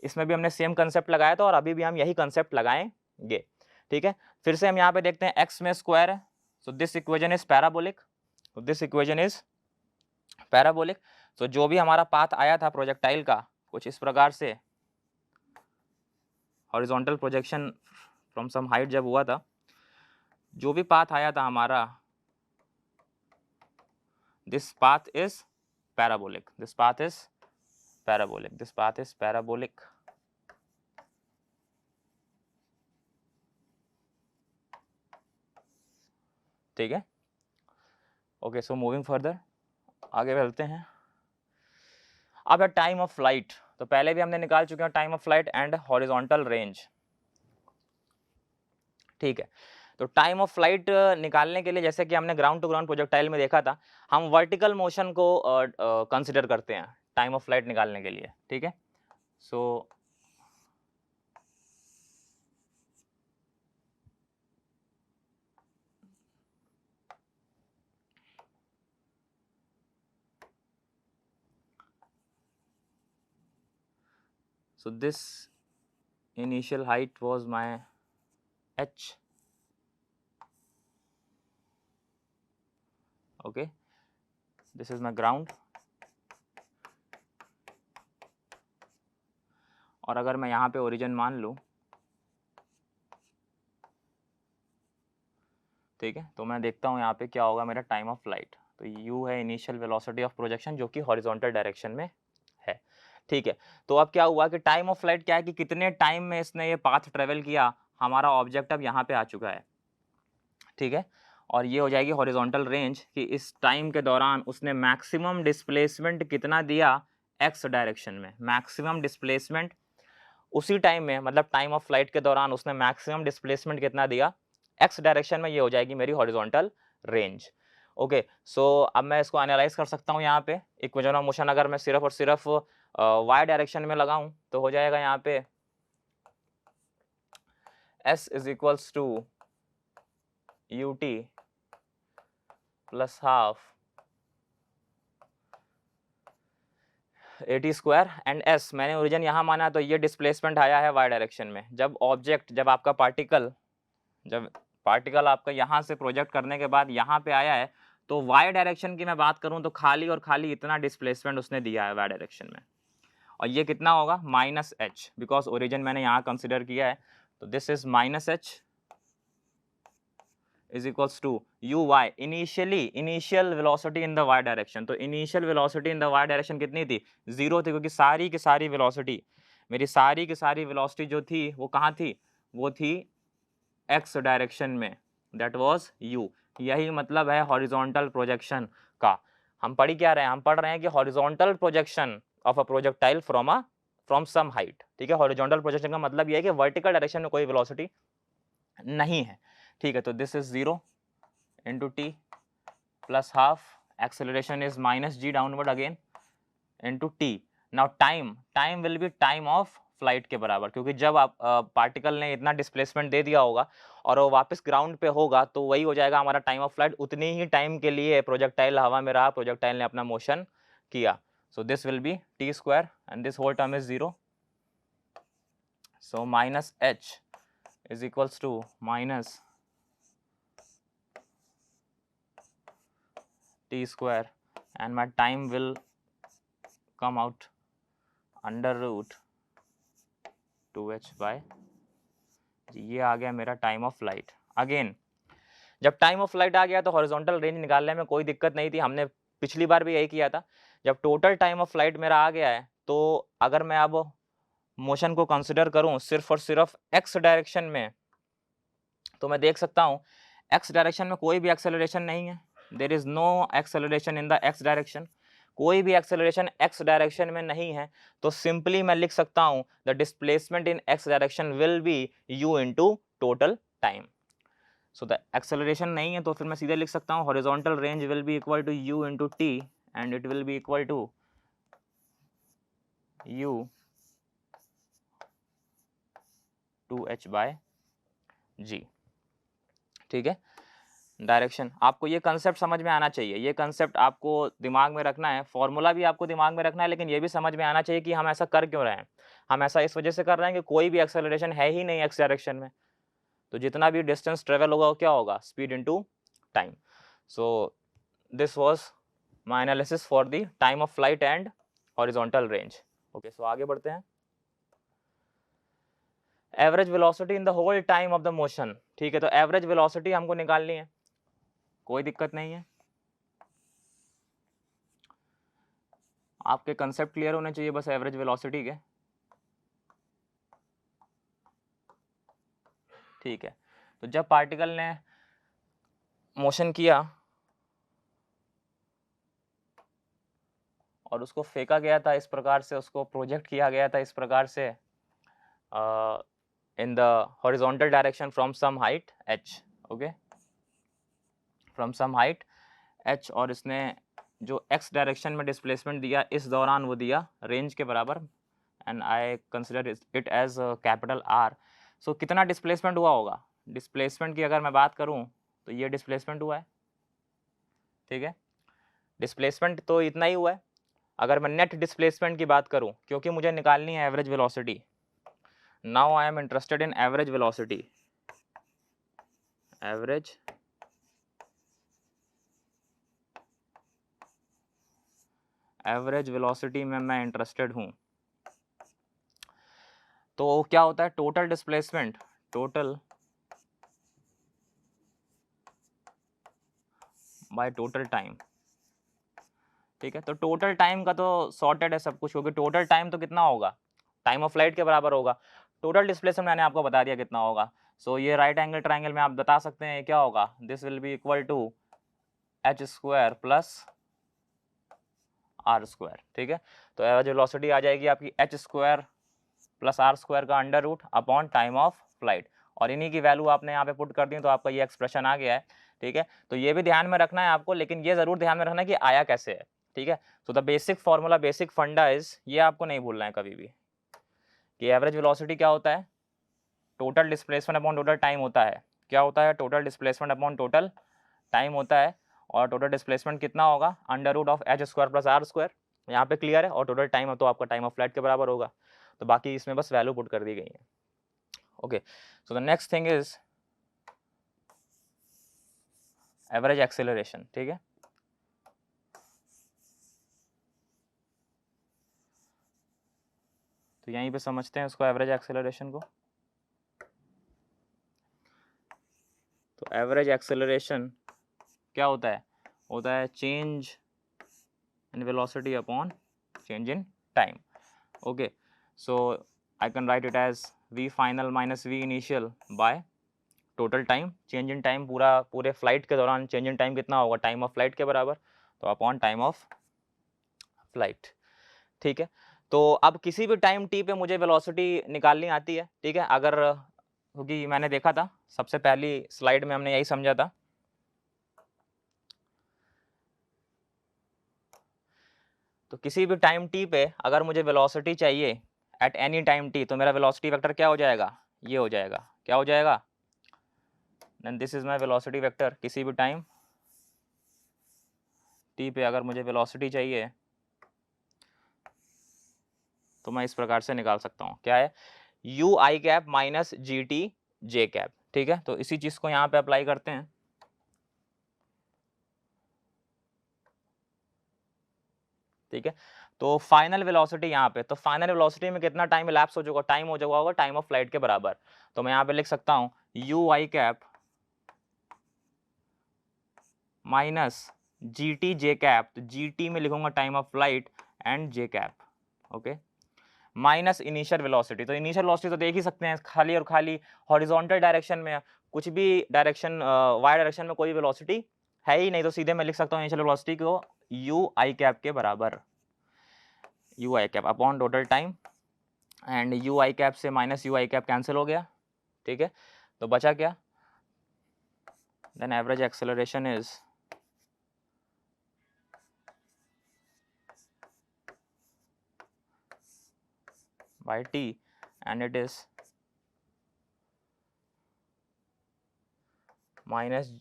इसमें भी हमने सेम कंसेप्ट लगाया था और अभी भी हम यही कंसेप्ट लगाएंगे, ठीक है। फिर से हम यहाँ पे देखते हैं एक्स में स्क्वायर है, so this equation is parabolic, this equation is parabolic. So जो भी हमारा पाथ आया था प्रोजेक्टाइल का कुछ इस प्रकार से, horizontal projection from some height जब हुआ था, जो भी पाथ आया था हमारा, this path is parabolic, this path is parabolic, this path is parabolic. ठीक है, ओके, सो मूविंग फर्दर, आगे बढ़ते हैं। अब है टाइम ऑफ फ्लाइट, तो पहले भी हमने निकाल चुके हैं time of flight and horizontal range, ठीक है। तो टाइम ऑफ फ्लाइट निकालने के लिए, जैसे कि हमने ग्राउंड टू ग्राउंड प्रोजेक्टाइल में देखा था, हम वर्टिकल मोशन को कंसिडर करते हैं टाइम ऑफ फ्लाइट निकालने के लिए, ठीक है। सो this initial height was my h, okay, this is my ground, और अगर मैं यहाँ पे ओरिजिन मान लूँ, ठीक है, तो मैं देखता हूँ यहाँ पे क्या होगा मेरा टाइम ऑफ फ्लाइट। तो u है इनिशियल वेलोसिटी ऑफ प्रोजेक्शन जो कि हॉरिजॉन्टल डायरेक्शन में है। ठीक है, तो अब क्या हुआ कि टाइम ऑफ फ्लाइट क्या है कि कितने टाइम में इसने ये पाथ ट्रेवल किया, हमारा ऑब्जेक्ट अब यहाँ पे आ चुका है। ठीक है, और ये हो जाएगी हॉरिजॉन्टल रेंज कि इस टाइम के दौरान उसने मैक्सिमम डिस्प्लेसमेंट कितना दिया एक्स डायरेक्शन में। मैक्सिमम डिस्प्लेसमेंट उसी टाइम में, मतलब टाइम ऑफ फ्लाइट के दौरान उसने मैक्सिमम डिस्प्लेसमेंट कितना दिया एक्स डायरेक्शन में, ये हो जाएगी मेरी हॉरिजॉन्टल रेंज। ओके, सो अब मैं इसको एनालाइज कर सकता हूँ यहाँ पे इक्वेशन ऑफ मोशन। अगर मैं सिर्फ और सिर्फ वाई डायरेक्शन में लगाऊं तो हो जाएगा यहाँ पे s is equals to ut plus half a t square and s मैंने ओरिजिन यहाँ माना, तो ये डिस्प्लेसमेंट आया है y डायरेक्शन में। जब ऑब्जेक्ट, जब आपका पार्टिकल आपका यहाँ से प्रोजेक्ट करने के बाद यहाँ पे आया है, तो y डायरेक्शन की मैं बात करूँ तो खाली और खाली इतना डिस्प्लेसमेंट उसने दिया है y डायरेक्शन में, और ये कितना होगा माइनस h, बिकॉज ओरिजिन मैंने यहाँ कंसिडर किया है। तो this is minus h is equals to uy initial velocity in the y direction. तो initial velocity in the y direction कितनी थी, 0 थी, क्योंकि सारी की सारी वेलोसिटी, मेरी सारी की सारी वेलोसिटी जो थी वो कहाँ थी, वो थी x डायरेक्शन में, दैट वाज u। यही मतलब है हॉरिजॉन्टल प्रोजेक्शन का। हम पढ़ क्या रहे हैं, हम पढ़ रहे हैं कि horizontal projection of a projectile from some height. ठीक है, हॉरिजॉन्टल प्रोजेक्शन का मतलब यह है कि वर्टिकल डायरेक्शन में कोई वेलोसिटी नहीं है। ठीक है, तो this is 0 into t plus half, acceleration is minus g downward again into t. now time will be time of flight के बराबर, क्योंकि जब आप पार्टिकल ने इतना डिस्प्लेसमेंट दे दिया होगा और वो वापस ग्राउंड पे होगा, तो वही हो जाएगा हमारा टाइम ऑफ फ्लाइट। उतनी ही टाइम के लिए प्रोजेक्टाइल हवा में रहा, प्रोजेक्टाइल ने अपना मोशन किया। So this will be t square and this whole term is 0। So minus h is equals to minus t square and my time will come out under root 2h by g। ये आ गया मेरा time of flight. Again जब time of flight आ गया तो horizontal range निकालने में कोई दिक्कत नहीं थी, हमने पिछली बार भी यही किया था। जब टोटल टाइम ऑफ फ्लाइट मेरा आ गया है, तो अगर मैं अब मोशन को कंसिडर करूं सिर्फ और सिर्फ एक्स डायरेक्शन में, तो मैं देख सकता हूं एक्स डायरेक्शन में कोई भी एक्सेलरेशन नहीं है। There is no acceleration in the x direction, कोई भी एक्सेलरेशन एक्स डायरेक्शन में नहीं है। तो सिंपली मैं लिख सकता हूं the displacement in x direction will be u into total time. So the acceleration नहीं है, तो फिर मैं सीधे लिख सकता हूं horizontal range will be equal to u into t and it will be equal to u 2h by g। ठीक है, डायरेक्शन आपको ये कंसेप्ट समझ में आना चाहिए, ये कंसेप्ट आपको दिमाग में रखना है, फॉर्मूला भी आपको दिमाग में रखना है, लेकिन ये भी समझ में आना चाहिए कि हम ऐसा कर क्यों रहे हैं। हम ऐसा इस वजह से कर रहे हैं कि कोई भी एक्सेलरेशन है ही नहीं एक्स डायरेक्शन में, तो जितना भी डिस्टेंस ट्रेवल होगा वो क्या होगा, speed into time. So this was my analysis for the time of flight and horizontal range. Okay, so आगे बढ़ते हैं। Average velocity in the whole time of the motion. ठीक है, तो एवरेज वेलोसिटी हमको निकालनी है, कोई दिक्कत नहीं है, आपके कंसेप्ट क्लियर होने चाहिए बस एवरेज वेलोसिटी के। ठीक है, तो जब पार्टिकल ने मोशन किया और उसको फेंका गया था इस प्रकार से, उसको प्रोजेक्ट किया गया था इस प्रकार से in the horizontal direction from some height h। Okay, from some height h, और इसने जो x डायरेक्शन में डिस्प्लेसमेंट दिया इस दौरान वो दिया रेंज के बराबर, and I consider it as capital R। So कितना डिस्प्लेसमेंट हुआ होगा, डिस्प्लेसमेंट की अगर मैं बात करूं तो ये डिस्प्लेसमेंट हुआ है। ठीक है, डिस्प्लेसमेंट तो इतना ही हुआ है। अगर मैं नेट डिस्प्लेसमेंट की बात करूं, क्योंकि मुझे निकालनी है average velocity, now I am interested in average velocity. Average velocity में मैं इंटरेस्टेड हूं। तो क्या होता है, total displacement, total bye total time. ठीक है। तो टोटल टाइम का तो सॉर्टेड है सब कुछ, क्योंकि टोटल टाइम तो कितना होगा, टाइम ऑफ फ्लाइट के बराबर होगा। टोटल डिस्प्लेसमेंट मैंने आपको बता दिया कितना होगा। सो ये राइट एंगल ट्राइंगल में आप बता सकते हैं क्या होगा, this will be equal to h square plus r square. ठीक है, तो एवरेज वेलोसिटी आ जाएगी आपकी h square plus r square का under root upon time of flight, और इन्हीं की वैल्यू आपने यहाँ पे पुट कर दी तो आपका ये एक्सप्रेशन आ गया है। ठीक है, तो ये भी ध्यान में रखना है आपको, लेकिन ये जरूर ध्यान में रखना है कि आया कैसे है। ठीक है, so the basic formula, basic फंडा इज, ये आपको नहीं भूलना है कभी भी, कि एवरेज वेलोसिटी क्या होता है, total displacement upon total time होता है। क्या होता है, total displacement upon total time होता है, और टोटल डिस्प्लेसमेंट कितना होगा, under root of h square plus r square, यहाँ पे क्लियर है। और टोटल टाइम तो आपका टाइम ऑफ फ्लाइट के बराबर होगा, तो बाकी इसमें बस वैल्यू पुट कर दी गई है। Okay, so the next thing is average acceleration. ठीक है, तो यहीं पे समझते हैं उसको, एवरेज एक्सेलरेशन को। तो एवरेज एक्सेलरेशन क्या होता है, होता है change in velocity upon change in time. Okay, so I can write it as v final minus v initial by total time, change in time पूरे फ्लाइट के दौरान चेंज इन टाइम कितना होगा, टाइम ऑफ फ्लाइट के बराबर, तो upon time of flight. ठीक है, तो अब किसी भी टाइम t पे मुझे वेलोसिटी निकालनी आती है। ठीक है, अगर, क्योंकि मैंने देखा था सबसे पहली स्लाइड में हमने यही समझा था, तो किसी भी टाइम t पे अगर मुझे वेलोसिटी चाहिए एट एनी टाइम t, तो मेरा वेलोसिटी वेक्टर क्या हो जाएगा, ये हो जाएगा, क्या हो जाएगा, then this is my velocity vector. किसी भी टाइम t पे अगर मुझे वेलोसिटी चाहिए तो मैं इस प्रकार से निकाल सकता हूँ, क्या है, you i cap minus g T J cap. ठीक है, तो इसी चीज को यहाँ पे अप्लाई करते हैं। ठीक है, तो फाइनल वेलोसिटी यहाँ पे, तो फाइनल वेलोसिटी में कितना टाइम इलैप्स हो जाएगा, टाइम हो जाएगा होगा टाइम ऑफ फ्लाइट के बराबर। तो मैं यहाँ पे लिख सकता हूँ you i cap minus g T J cap, तो जी टी में लिखूंगा time of flight and J cap, okay, minus initial velocity. तो इनिशियल वेलोसिटी तो देख ही सकते हैं, खाली और खाली हॉरिजॉन्टल डायरेक्शन में कुछ भी डायरेक्शन, वाई डायरेक्शन में कोई वेलोसिटी है ही नहीं, तो सीधे मैं लिख सकता हूँ इनिशियल वेलोसिटी को यू आई कैप के बराबर, u i cap upon total time, and u i cap से minus u i cap cancel हो गया। ठीक है, तो बचा क्या, then average acceleration is by t and it is minus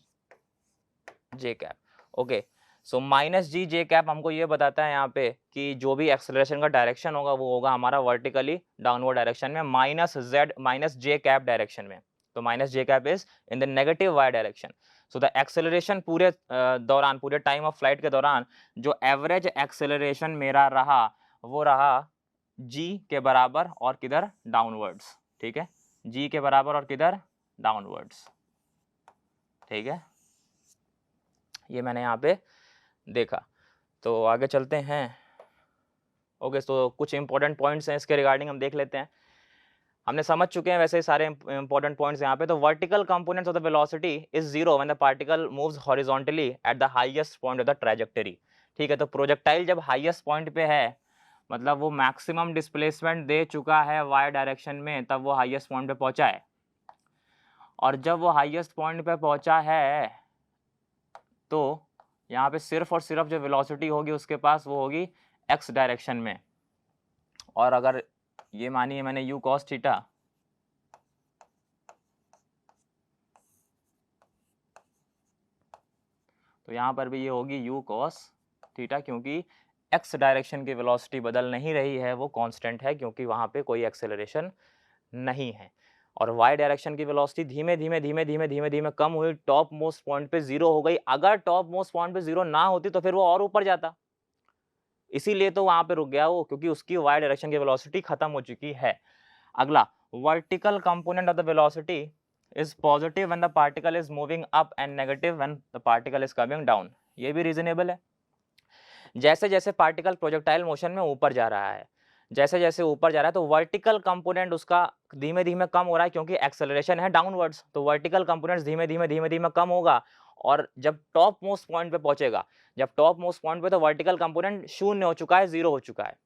J cap. Okay, so minus g j cap हमको ये बताता है यहाँ पे कि जो भी एक्सेलरेशन का डायरेक्शन होगा वो होगा हमारा वर्टिकली डाउनवर्ड डायरेक्शन में, माइनस जेड माइनस जे कैप डायरेक्शन में। तो minus J cap is in the negative Y direction. So the acceleration पूरे दौरान, पूरे टाइम ऑफ फ्लाइट के दौरान जो एवरेज एक्सेलरेशन मेरा रहा वो रहा जी के बराबर और किधर, डाउनवर्ड्स। ठीक है, जी के बराबर और किधर, डाउनवर्ड्स। ठीक है, ये मैंने यहाँ पे देखा। तो आगे चलते हैं। ओके, तो कुछ इंपॉर्टेंट पॉइंट्स हैं इसके रिगार्डिंग हम देख लेते हैं। हमने समझ चुके हैं वैसे सारे इंपॉर्टेंट पॉइंट्स यहाँ पे। तो vertical components of the velocity is zero when the particle moves horizontally at the highest point of the trajectory. ठीक है, तो प्रोजेक्टाइल जब हाईएस्ट पॉइंट पे है, मतलब वो मैक्सिमम डिस्प्लेसमेंट दे चुका है वाई डायरेक्शन में, तब वो हाईएस्ट पॉइंट पे पहुंचा है। और जब वो हाईएस्ट पॉइंट पे पहुंचा है तो यहाँ पे सिर्फ और सिर्फ जो वेलोसिटी होगी उसके पास वो होगी एक्स डायरेक्शन में। और अगर ये मानिए मैंने यू कॉस थीटा, तो यहाँ पर भी ये होगी यू कॉस थीटा, क्योंकि एक्स डायरेक्शन की वेलोसिटी बदल नहीं रही है, वो कांस्टेंट है, क्योंकि वहाँ पे कोई एक्सेलरेशन नहीं है। और वाई डायरेक्शन की वेलोसिटी धीमे धीमे धीमे धीमे धीमे धीमे कम हुई, टॉप मोस्ट पॉइंट पे जीरो हो गई। अगर टॉप मोस्ट पॉइंट पे जीरो ना होती तो फिर वो और ऊपर जाता, इसीलिए तो वहां पे रुक गया वो, क्योंकि उसकी वाई डायरेक्शन की वेलोसिटी खत्म हो चुकी है। अगला, vertical component of the velocity is positive when the particle is moving up and negative when the particle is coming down. ये भी रीजनेबल है। जैसे जैसे पार्टिकल प्रोजेक्टाइल मोशन में ऊपर जा रहा है, जैसे जैसे ऊपर जा रहा है तो वर्टिकल कंपोनेंट उसका धीमे धीमे कम हो रहा है, क्योंकि एक्सेलरेशन है डाउनवर्ड्स, तो वर्टिकल कंपोनेंट्स धीमे धीमे धीमे धीमे कम होगा। और जब टॉप मोस्ट पॉइंट पे पहुंचेगा, जब टॉप मोस्ट पॉइंट पे, तो वर्टिकल कंपोनेंट शून्य हो चुका है, जीरो हो चुका है।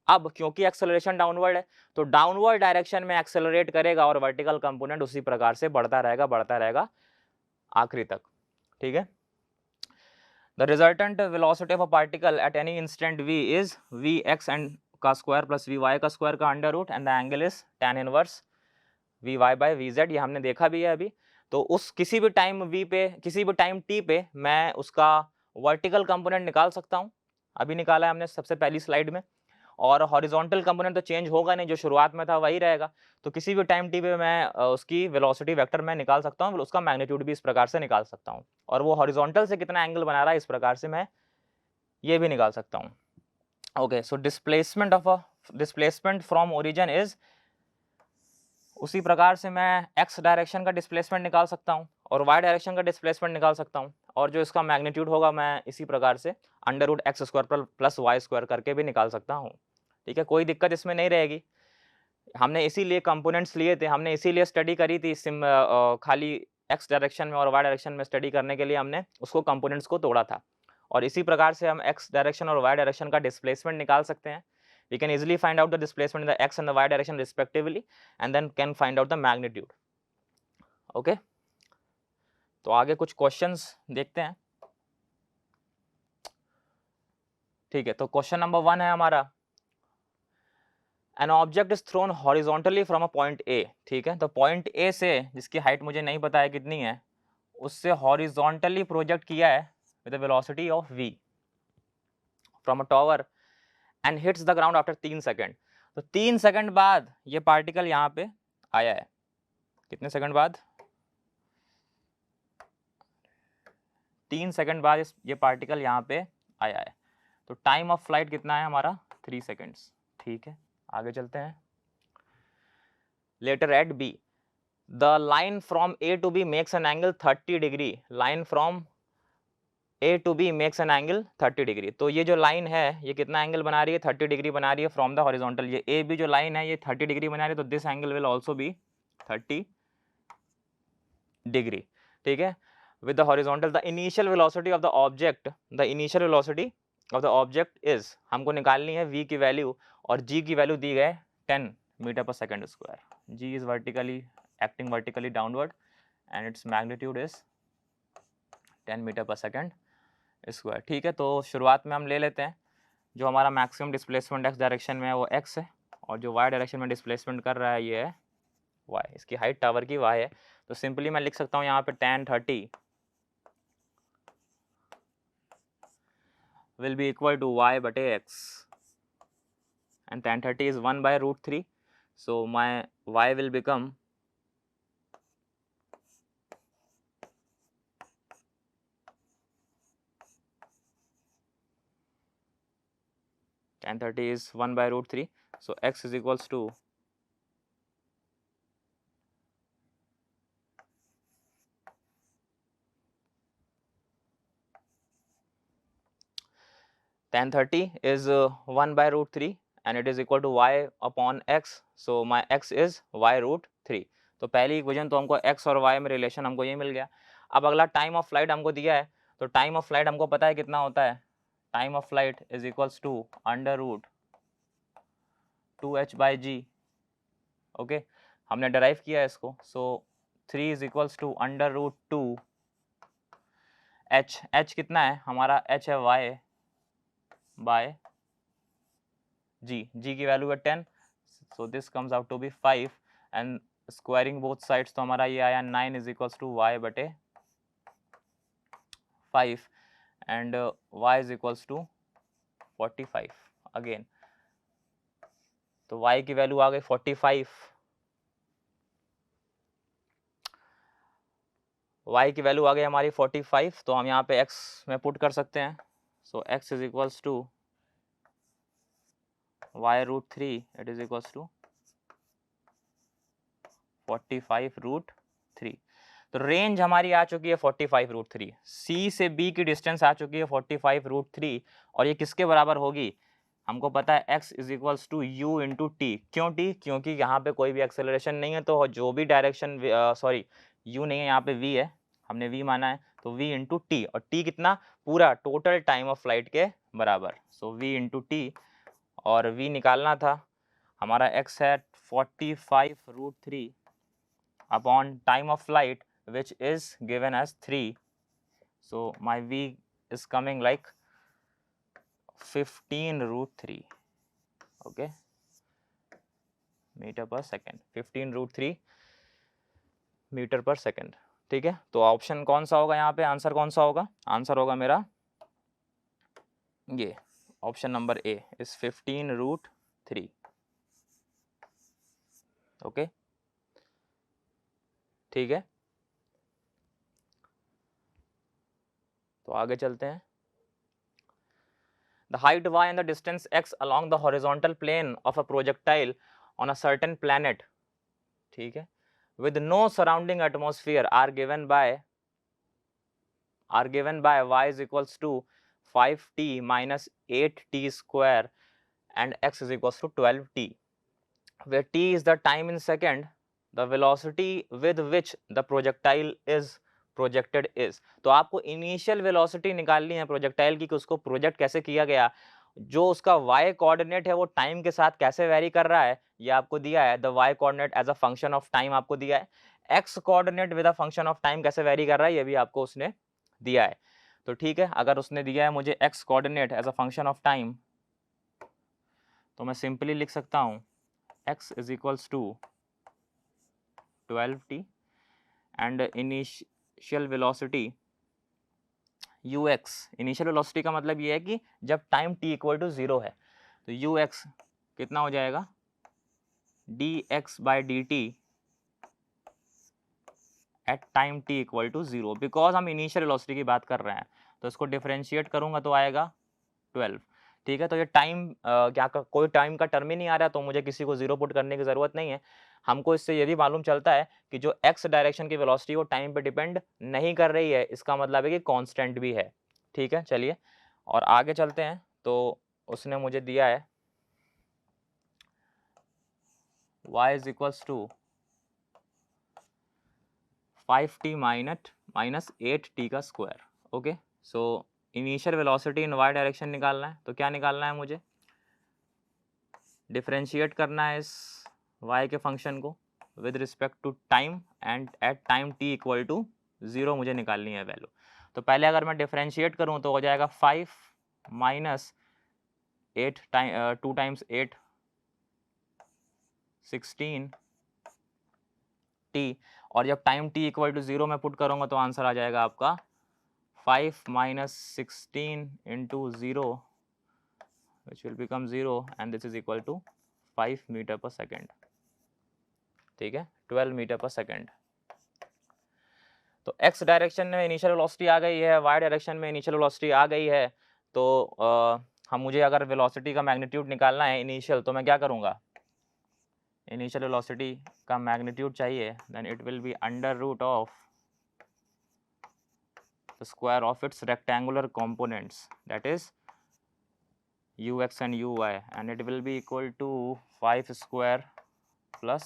अब क्योंकि एक्सेलरेशन डाउनवर्ड है, तो डाउनवर्ड डायरेक्शन में एक्सेलरेट करेगा और वर्टिकल कंपोनेंट उसी प्रकार से बढ़ता रहेगा आखिरी तक। ठीक है। The resultant velocity of a particle at any instant v is vx and का स्क्वायर प्लस vy का स्क्वायर का under root, and the angle is tan inverse vy by vz। ये हमने देखा भी है अभी। तो उस किसी भी टाइम v पे, किसी भी टाइम t पे मैं उसका वर्टिकल कंपोनेंट निकाल सकता हूँ। अभी निकाला है हमने सबसे पहली स्लाइड में। और हॉरिजॉन्टल कंपोनेंट तो चेंज होगा नहीं, जो शुरुआत में था वही रहेगा। तो किसी भी टाइम टी पे मैं उसकी वेलोसिटी वेक्टर मैं निकाल सकता हूँ, उसका मैग्नीट्यूड भी इस प्रकार से निकाल सकता हूँ। और वो हॉरिजॉन्टल से कितना एंगल बना रहा है, इस प्रकार से मैं ये भी निकाल सकता हूँ। Okay, so displacement from origin is, उसी प्रकार से मैं x डायरेक्शन का डिस्प्लेसमेंट निकाल सकता हूँ और y डायरेक्शन का डिस्प्लेसमेंट निकाल सकता हूँ। और जो इसका मैग्नीट्यूड होगा मैं इसी प्रकार से under root X square plus Y square करके भी निकाल सकता हूँ। ठीक है, कोई दिक्कत इसमें नहीं रहेगी। हमने इसीलिए कंपोनेंट्स लिए थे, हमने इसीलिए स्टडी करी थी खाली एक्स डायरेक्शन में और वाई डायरेक्शन में स्टडी करने के लिए हमने उसको कंपोनेंट्स को तोड़ा था। और इसी प्रकार से हम एक्स डायरेक्शन और वाई डायरेक्शन का डिस्प्लेसमेंट निकाल सकते हैं। We can easily find out the displacement in the x and the y direction respectively, and then can find out the magnitude. Okay, तो आगे कुछ क्वेश्चंस देखते हैं। ठीक है, तो क्वेश्चन नंबर 1 है हमारा, an object is throne horizontally from a point A. ठीक है, तो पॉइंट ए से, जिसकी हाइट मुझे नहीं पता है कितनी है, उससे हॉरिजॉन्टली प्रोजेक्ट किया है with velocity of v from a tower and hits the ground after 3 second. तो 3 सेकंड बाद ये पार्टिकल यहाँ पे आया है। कितने सेकंड बाद? 3 सेकंड बाद ये पार्टिकल यहाँ पे आया है। तो टाइम ऑफ फ्लाइट कितना है हमारा? 3 सेकंड्स। ठीक है, आगे चलते हैं। Later at B, the line from A to B makes an angle 30 degree. Line from A to B makes an angle 30 degree. तो ये जो लाइन है ये कितना एंगल बना रही है? 30 डिग्री बना रही है फ्रॉम द हॉरिजॉन्टल। ये ए बी जो लाइन है ये 30 डिग्री बना रही है, तो this angle will also be 30 degree. ठीक है, with the horizontal, the initial velocity of the object, the initial velocity of the object is, हमको निकालनी है v की वैल्यू, और g की वैल्यू दी गए 10 मीटर पर second square. g is vertically acting vertically downward and its magnitude is 10 metre पर second square. ठीक है, तो शुरुआत में हम ले लेते हैं जो हमारा मैक्सिमम डिस्प्लेसमेंट x डायरेक्शन में है वो x है, और जो y डायरेक्शन में डिस्प्लेसमेंट कर रहा है ये है y। इसकी हाइट टावर की y है, तो सिंपली मैं लिख सकता हूँ यहाँ पे tan 30 will be equal to y बटे x, and tan 30 is 1 by root 3, so my y will become tan 30 is 1 by root 3, so x is equals to tan 30 is 1 by root 3 and it is equal to y upon x, so my x is y root 3। तो पहली equation तो हमको x और y में relation हमको ये मिल गया। अब अगला टाइम ऑफ फ्लाइट हमको दिया है, तो टाइम ऑफ फ्लाइट हमको पता है कितना होता है। Time of flight is equals to under root 2h by G. Okay, हमने डराइव किया है इसको, so 3 is equals to under root 2 h कितना है हमारा? h है y बाय g की वैल्यू है 10, so this comes out to be 5 and squaring both sides तो हमारा ये आया 9 इज इक्वल्स टू y बटे 5 and y is equals to 45 again. तो y की वैल्यू आ गई 45, y की वैल्यू आ गई हमारी 45, तो हम यहाँ पे x में पुट कर सकते हैं। So x is equals to y root 3, it is equals to 45 root 3। तो रेंज हमारी आ चुकी है 45√3, सी से बी की डिस्टेंस आ चुकी है 45√3, और ये किसके बराबर होगी, हमको पता है x is equals to you into T. क्यों टी, क्योंकि यहाँ पे कोई भी एक्सेलरेशन नहीं है, तो जो भी डायरेक्शन, सॉरी u नहीं है, यहाँ पे v है, हमने v माना है, तो v इंटू टी, और t कितना, पूरा टोटल टाइम ऑफ फ्लाइट के बराबर, सो v इंटू टी, और v निकालना था, हमारा x है 45√3 upon time of flight which is given as 3, so my v is coming like 15√3, okay, metre per second, 15√3 metre per second. ठीक है, तो ऑप्शन कौन सा होगा यहाँ पे, आंसर कौन सा होगा, आंसर होगा मेरा ये option number A is 15√3। Okay, ठीक है, तो आगे चलते हैं। The height y and the distance x along the horizontal plane of a projectile on a certain planet, ठीक है, with no surrounding atmosphere are given by y is equals to 5t minus 8t square and x is equals to 12t, where t is the time in second, the velocity with which the projectile is projected is. तो आपको initial velocity निकालनी है projectile की कि उसको project कैसे किया गया, जो उसका y कोऑर्डिनेट है वो टाइम के साथ कैसे वेरी कर रहा है, ये आपको दिया है। The y coordinate as a function of time आपको दिया है, x coordinate with a function of time कैसे वेरी कर रहा है ये भी आपको उसने दिया है। तो ठीक है, अगर उसने दिया है मुझे x coordinate as a function of time, तो मैं सिंपली लिख सकता हूँ x is equals to 12t and initial velocity ux, initial velocity का मतलब ये है कि जब टाइम t इक्वल टू 0 है, तो ux कितना हो जाएगा, dx by dt at time t equal to 0, because हम इनिशियल वेलोसिटी की बात कर रहे हैं, तो इसको डिफरेंशिएट करूंगा तो आएगा 12। ठीक है, तो ये टाइम कोई टाइम का टर्म ही नहीं आ रहा, तो मुझे किसी को जीरो पुट करने की ज़रूरत नहीं है। हमको इससे ये भी मालूम चलता है कि जो x डायरेक्शन की वेलोसिटी वो टाइम पे डिपेंड नहीं कर रही है, इसका मतलब है कि कांस्टेंट भी है। ठीक है, चलिए और आगे चलते हैं। तो उसने मुझे दिया है y is equals to 5t minus 8t का square. Okay, so initial velocity in y direction निकालना है, तो क्या निकालना है मुझे, डिफरेंशिएट करना है इस y के फंक्शन को with respect to time and at time t equal to 0 मुझे निकालनी है वैल्यू। तो पहले अगर मैं डिफरेंशिएट करूं तो हो जाएगा 5 माइनस 8 टाइम 2 टाइम्स 8 16 t, और जब टाइम t इक्वल टू 0 में पुट करूंगा तो आंसर आ जाएगा आपका 5 minus 16 into 0 which will become 0 and this is equal to 5 metre per second. ठीक है, 12 मीटर पर सेकेंड। तो x डायरेक्शन में इनिशियल वेलोसिटी आ गई है, y डायरेक्शन में इनिशियल वेलोसिटी आ गई है, तो हम मुझे अगर वेलोसिटी का मैग्नीट्यूड निकालना है इनिशियल, तो मैं क्या करूँगा, इनिशियल वेलोसिटी का मैग्नीट्यूड चाहिए, then it will be under root of the square of its rectangular components, that is ux and uy, and it will be equal to 5 square plus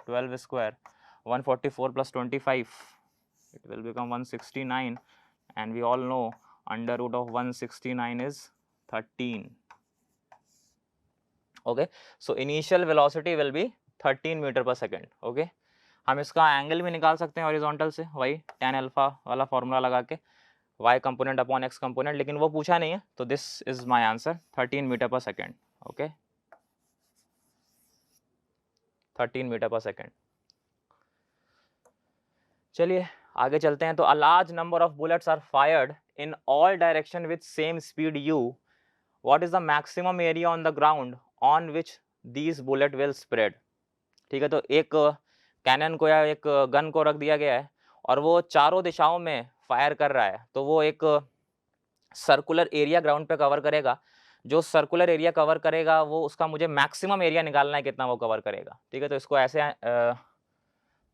12 square, 144 plus 25, it will become 169, and we all know under root of 169 is 13. Okay, so initial velocity will be 13 metre per second. Okay, हम इसका angle भी निकाल सकते हैं horizontal से, वही tan alpha वाला formula लगा के, y component upon x component, लेकिन वो पूछा नहीं है, तो this is my answer 13 metre per second. Okay, 13 metre per second. चलिए आगे चलते हैं। तो a large number of bullets are fired in all direction with same speed u, what is the maximum area on the ground on which these bullet will spread. ठीक है, तो एक cannon को या एक गन को रख दिया गया है और वो चारों दिशाओं में फायर कर रहा है, तो वो एक सर्कुलर एरिया ग्राउंड पे कवर करेगा। जो सर्कुलर एरिया कवर करेगा वो उसका मुझे मैक्सिमम एरिया निकालना है कितना वो कवर करेगा। ठीक है, तो इसको ऐसे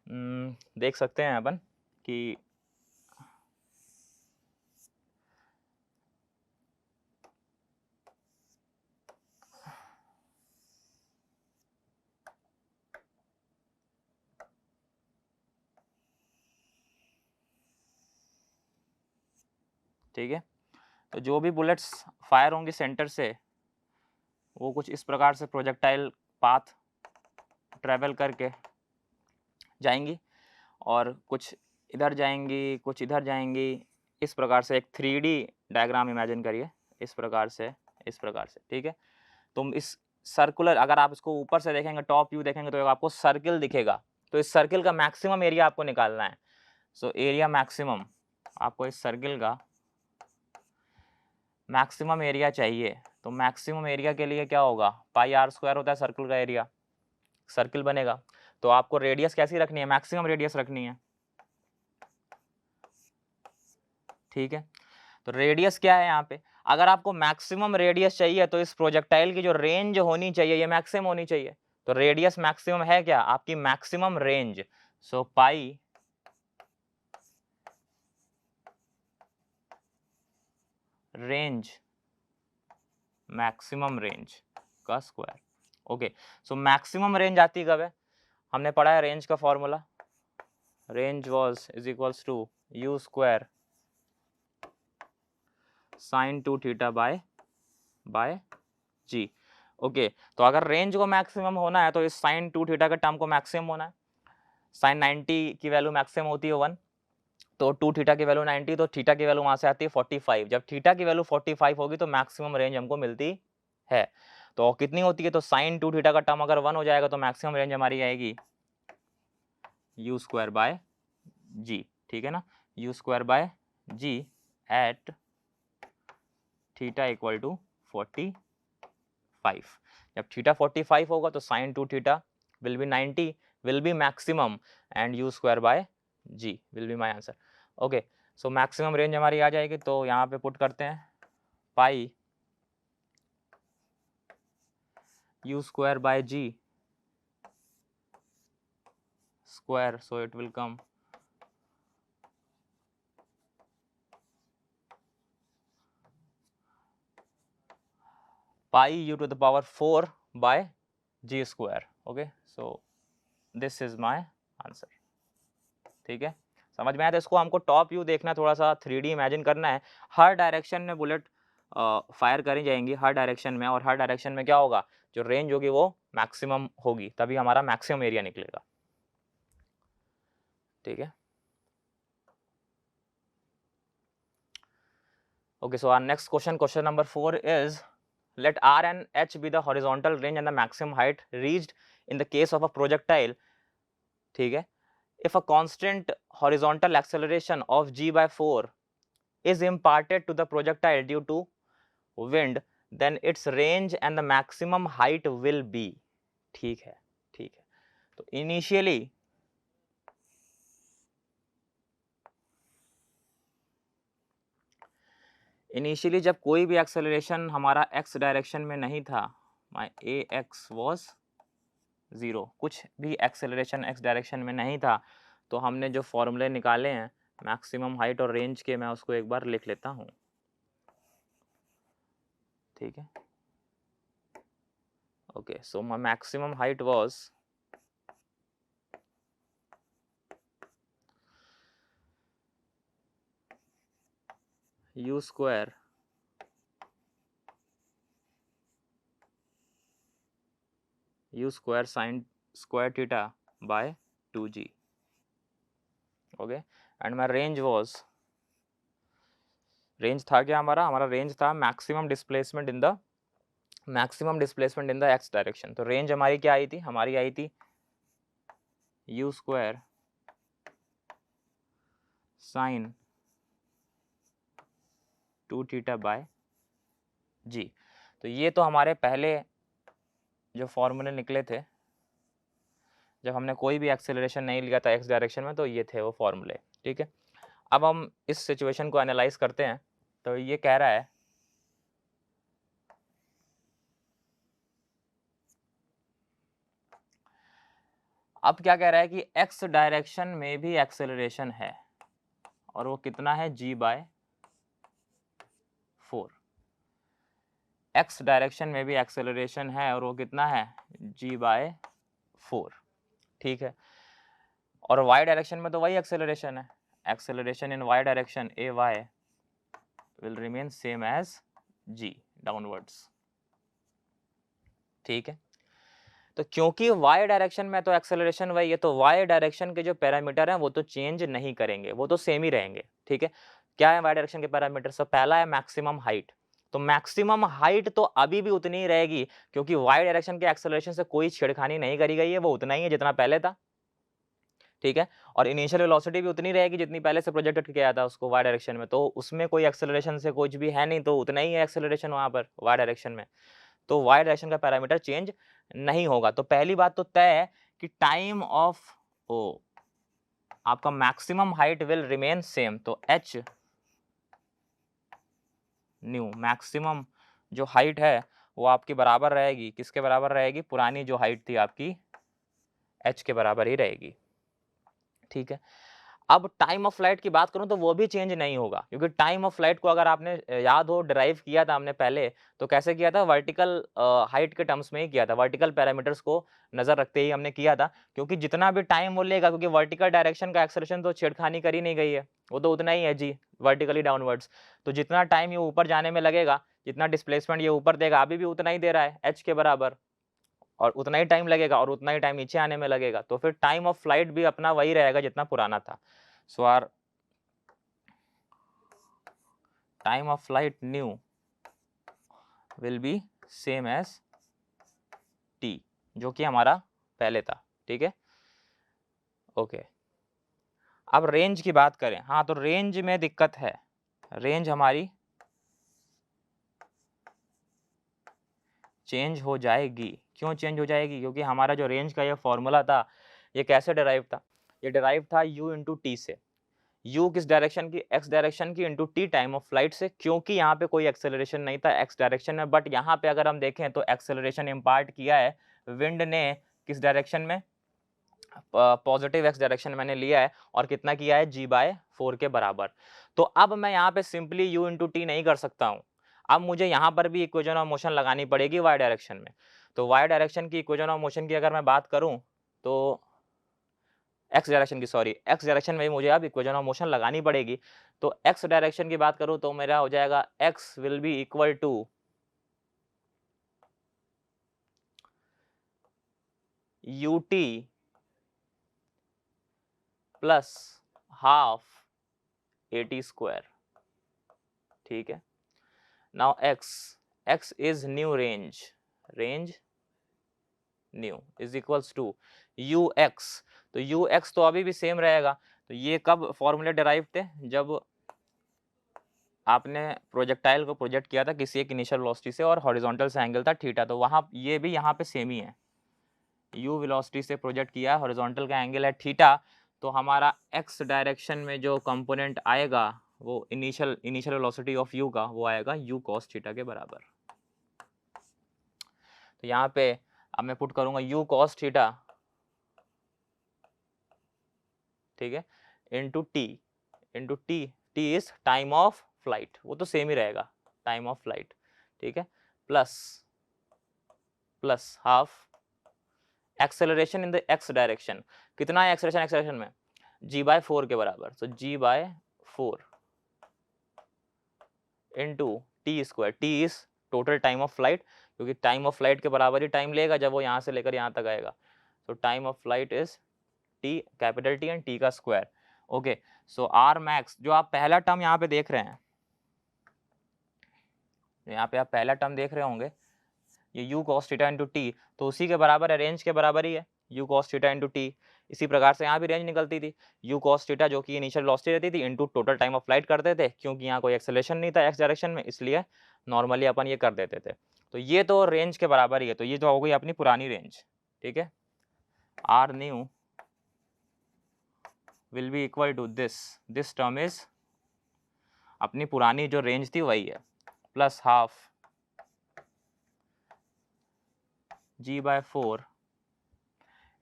देख सकते हैं अपन कि ठीक है, तो जो भी बुलेट्स फायर होंगी सेंटर से वो कुछ इस प्रकार से प्रोजेक्टाइल पाथ ट्रैवल करके जाएंगी और कुछ इधर जाएंगी, कुछ इधर जाएंगी। इस प्रकार से एक 3D डायग्राम इमेजिन करिए, इस प्रकार से, इस प्रकार से। ठीक है, तुम इस सर्कुलर, अगर आप इसको ऊपर से देखेंगे, टॉप व्यू देखेंगे तो आपको सर्किल दिखेगा। तो इस सर्किल का मैक्सिमम एरिया आपको निकालना है। सो एरिया मैक्सिमम, आपको इस सर्किल का मैक्सिमम एरिया चाहिए। तो मैक्सिमम एरिया के लिए क्या होगा, पाई आर स्क्वायर होता है सर्किल का एरिया, सर्किल बनेगा। तो आपको रेडियस कैसी रखनी है, मैक्सिमम रेडियस रखनी है। ठीक है, तो रेडियस क्या है यहाँ पे, अगर आपको मैक्सिमम रेडियस चाहिए तो इस प्रोजेक्टाइल की जो रेंज होनी चाहिए ये मैक्सिमम होनी चाहिए। तो रेडियस मैक्सिमम है क्या, आपकी maximum range. So pi range, maximum range का square. Okay, so maximum range आती कब है, हमने पढ़ा है रेंज का formula, range was is equals to u square sine 2 theta by G. Okay, तो अगर रेंज को मैक्सिमम होना है तो इस साइन 2 थीटा के टर्म को मैक्सिमम होना है। साइन 90 की वैल्यू मैक्सिमम होती है 1, तो 2 थीटा की वैल्यू 90, तो थीटा की वैल्यू वहां से आती है 45। जब थीटा की वैल्यू 45 होगी तो मैक्सिमम रेंज हमको मिलती है। तो कितनी होती है, तो साइन 2 थीटा का टर्म अगर 1 हो जाएगा तो मैक्सिमम रेंज हमारी आएगी यू स्क्वायर बाय जी। ठीक है ना, u square by g at theta equal to 45। जब थीटा 45 होगा तो sine 2 theta will be 90, will be maximum, and u square by g will be my answer. Okay, so maximum range हमारी आ जाएगी, तो यहाँ पे पुट करते हैं pi u square by ji square, so it will come pi u to the power 4 by g square. Okay, so this is my answer. ठीक है, समझ में आया। तो इसको हमको टॉप व्यू देखना, थोड़ा सा 3D इमेजिन करना है। हर डायरेक्शन में बुलेट फायर करी जाएंगी, हर डायरेक्शन में, और हर डायरेक्शन में क्या होगा, जो रेंज होगी वो मैक्सिमम होगी, तभी हमारा मैक्सिमम एरिया निकलेगा। ठीक है, okay, so our next question number 4 is, let r and h be the horizontal range and the maximum height reached in the case of a projectile. ठीक है, if a constant horizontal acceleration of g by 4 is imparted to the projectile due to wind, then its range and the maximum height will be. ठीक है, ठीक है, तो initially जब कोई भी एक्सेलरेशन हमारा x डायरेक्शन में नहीं था, माई ए एक्स वॉज 0, कुछ भी एक्सेलरेशन x डायरेक्शन में नहीं था, तो हमने जो फॉर्मूले निकाले हैं मैक्सिमम हाइट और रेंज के, मैं उसको एक बार लिख लेता हूँ। ठीक है, okay, so my maximum height was u square sine square theta by 2g। Okay, and my range was, range था क्या हमारा रेंज था maximum displacement in the x direction. तो रेंज हमारी क्या आई थी, हमारी आई थी u square sine 2 theta by g. तो ये तो हमारे पहले जो फॉर्मूले निकले थे जब हमने कोई भी एक्सेलरेशन नहीं लिया था एक्स डायरेक्शन में, तो ये थे वो फॉर्मूले। ठीक है, अब हम इस सिचुएशन को एनालाइज करते हैं। तो ये कह रहा है अब क्या कह रहा है कि x डायरेक्शन में भी एक्सेलरेशन है और वो कितना है g/4। x डायरेक्शन में भी एक्सेलरेशन है और वो कितना है g/4, ठीक है। और y डायरेक्शन में तो वही एक्सेलरेशन है, acceleration in y direction ay will remain same as g downwards, ठीक है। तो क्योंकि y डायरेक्शन में तो एक्सेलरेशन वही है, तो y डायरेक्शन के जो पैरामीटर हैं वो तो चेंज नहीं करेंगे, वो तो सेम ही रहेंगे, ठीक है। क्या है y डायरेक्शन के पैरामीटर? सब पहला है मैक्सिमम हाइट, तो मैक्सिमम हाइट तो अभी भी उतनी ही रहेगी क्योंकि y डायरेक्शन के एक्सेलरेशन से कोई छेड़खानी नहीं करी गई है, वो उतना ही है जितना पहले था, ठीक है। और इनिशियल वेलोसिटी भी उतनी रहेगी जितनी पहले से प्रोजेक्टेड किया था उसको y डायरेक्शन में, तो उसमें कोई एक्सेलरेशन से कुछ भी है नहीं, तो उतना ही है एक्सेलरेशन वहां पर y डायरेक्शन में, तो y डायरेक्शन का पैरामीटर चेंज नहीं होगा। तो पहली बात तो तय है कि टाइम ऑफ ओ आपका maximum height will remain same, तो h न्यू मैक्सिमम जो हाइट है वो आपकी बराबर रहेगी, किसके बराबर रहेगी? पुरानी जो हाइट थी आपकी h के बराबर ही रहेगी, ठीक है। अब टाइम ऑफ फ्लाइट की बात करूं तो वो भी चेंज नहीं होगा क्योंकि टाइम ऑफ फ्लाइट को अगर आपने याद हो डिराइव किया था हमने पहले, तो कैसे किया था? वर्टिकल हाइट के टर्म्स में ही किया था, वर्टिकल पैरामीटर्स को नजर रखते ही हमने किया था, क्योंकि जितना भी टाइम वो लेगा, क्योंकि वर्टिकल डायरेक्शन का एक्सेलरेशन तो छेड़खानी करी नहीं गई है, वो तो उतना ही है जी वर्टिकली डाउनवर्ड्स, तो जितना टाइम ये ऊपर जाने में लगेगा, जितना डिस्प्लेसमेंट ये ऊपर देगा, अभी भी उतना ही दे रहा है h के बराबर, और उतना ही टाइम लगेगा और उतना ही टाइम नीचे आने में लगेगा, तो फिर टाइम ऑफ फ्लाइट भी अपना वही रहेगा जितना पुराना था। So our time of flight new will be same as t, जो कि हमारा पहले था, ठीक है, ओके। अब रेंज की बात करें, हाँ तो रेंज में दिक्कत है, रेंज हमारी चेंज हो जाएगी। क्यों चेंज हो जाएगी? क्योंकि हमारा जो रेंज का ये फॉर्मूला था, ये कैसे डिराइव था? ये डिराइव था u इंटू टी से, u किस डायरेक्शन की? x डायरेक्शन की into T time of flight से, क्योंकि यहाँ पे कोई एक्सेलरेशन नहीं था x डायरेक्शन में, बट यहाँ पे अगर हम देखें तो एक्सेलरेशन इम्पार्ट किया है विंड ने किस डायरेक्शन में? पॉजिटिव x डायरेक्शन मैंने लिया है, और कितना किया है? g/4 के बराबर। तो अब मैं यहाँ पे सिंपली u इंटू टी नहीं कर सकता हूँ, अब मुझे यहाँ पर भी इक्वेशन ऑफ मोशन लगानी पड़ेगी y डायरेक्शन में। तो y डायरेक्शन की इक्वेशन ऑफ मोशन की अगर मैं बात करूँ तो x डायरेक्शन की, सॉरी x डायरेक्शन में मुझे अब इक्वेशन ऑफ मोशन लगानी पड़ेगी। तो x डायरेक्शन की बात करूँ तो मेरा हो जाएगा x will be equal to ut plus half at square, ठीक है। Now x is new range, range new is equals to ux, तो ux तो अभी भी सेम रहेगा। तो ये कब फॉर्मूले डिराइव थे? जब आपने प्रोजेक्टाइल को प्रोजेक्ट किया था किसी एक इनिशियल वेलोसिटी से और हॉरिजॉन्टल से एंगल था थीटा, तो वहाँ ये भी यहाँ पे सेम ही है, u वेलोसिटी से प्रोजेक्ट किया, हॉरिजॉन्टल का एंगल है थीटा, तो हमारा x डायरेक्शन में जो कंपोनेंट आएगा वो इनिशियल वेलोसिटी ऑफ u का वो आएगा u cos थीटा के बराबर। तो यहाँ पे अब मैं पुट करूंगा u cos थीटा, ठीक है, into T is time of flight, वो तो सेम ही रहेगा टाइम ऑफ फ्लाइट, ठीक है, plus half acceleration in the x direction, कितना है एक्सेलरेशन में? g/4 के बराबर, तो g/4 into T square, T is total time of flight, क्योंकि टाइम ऑफ फ्लाइट के बराबर ही टाइम लेगा जब वो यहाँ से लेकर यहाँ तक आएगा, तो time of flight is T, capital T and T का स्क्वायर, ओके। सो आर मैक्स, जो आप पहला टर्म यहाँ पे देख रहे हैं, यहाँ पे आप पहला टर्म देख रहे होंगे, ये u cos theta into T, तो उसी के बराबर है, रेंज के बराबर ही है u cos theta into T. इसी प्रकार से यहाँ भी रेंज निकलती थी, u cos थीटा जो कि इनिशियल वेलोसिटी रहती थी into total time of flight करते थे, क्योंकि यहाँ कोई एक्सेलरेशन नहीं था x डायरेक्शन में, इसलिए नॉर्मली अपन ये कर देते थे। तो ये तो रेंज के बराबर ही है, तो ये तो हो गई अपनी पुरानी रेंज, ठीक है। R new will be equal to this term is अपनी पुरानी जो रेंज थी वही है, plus half g/4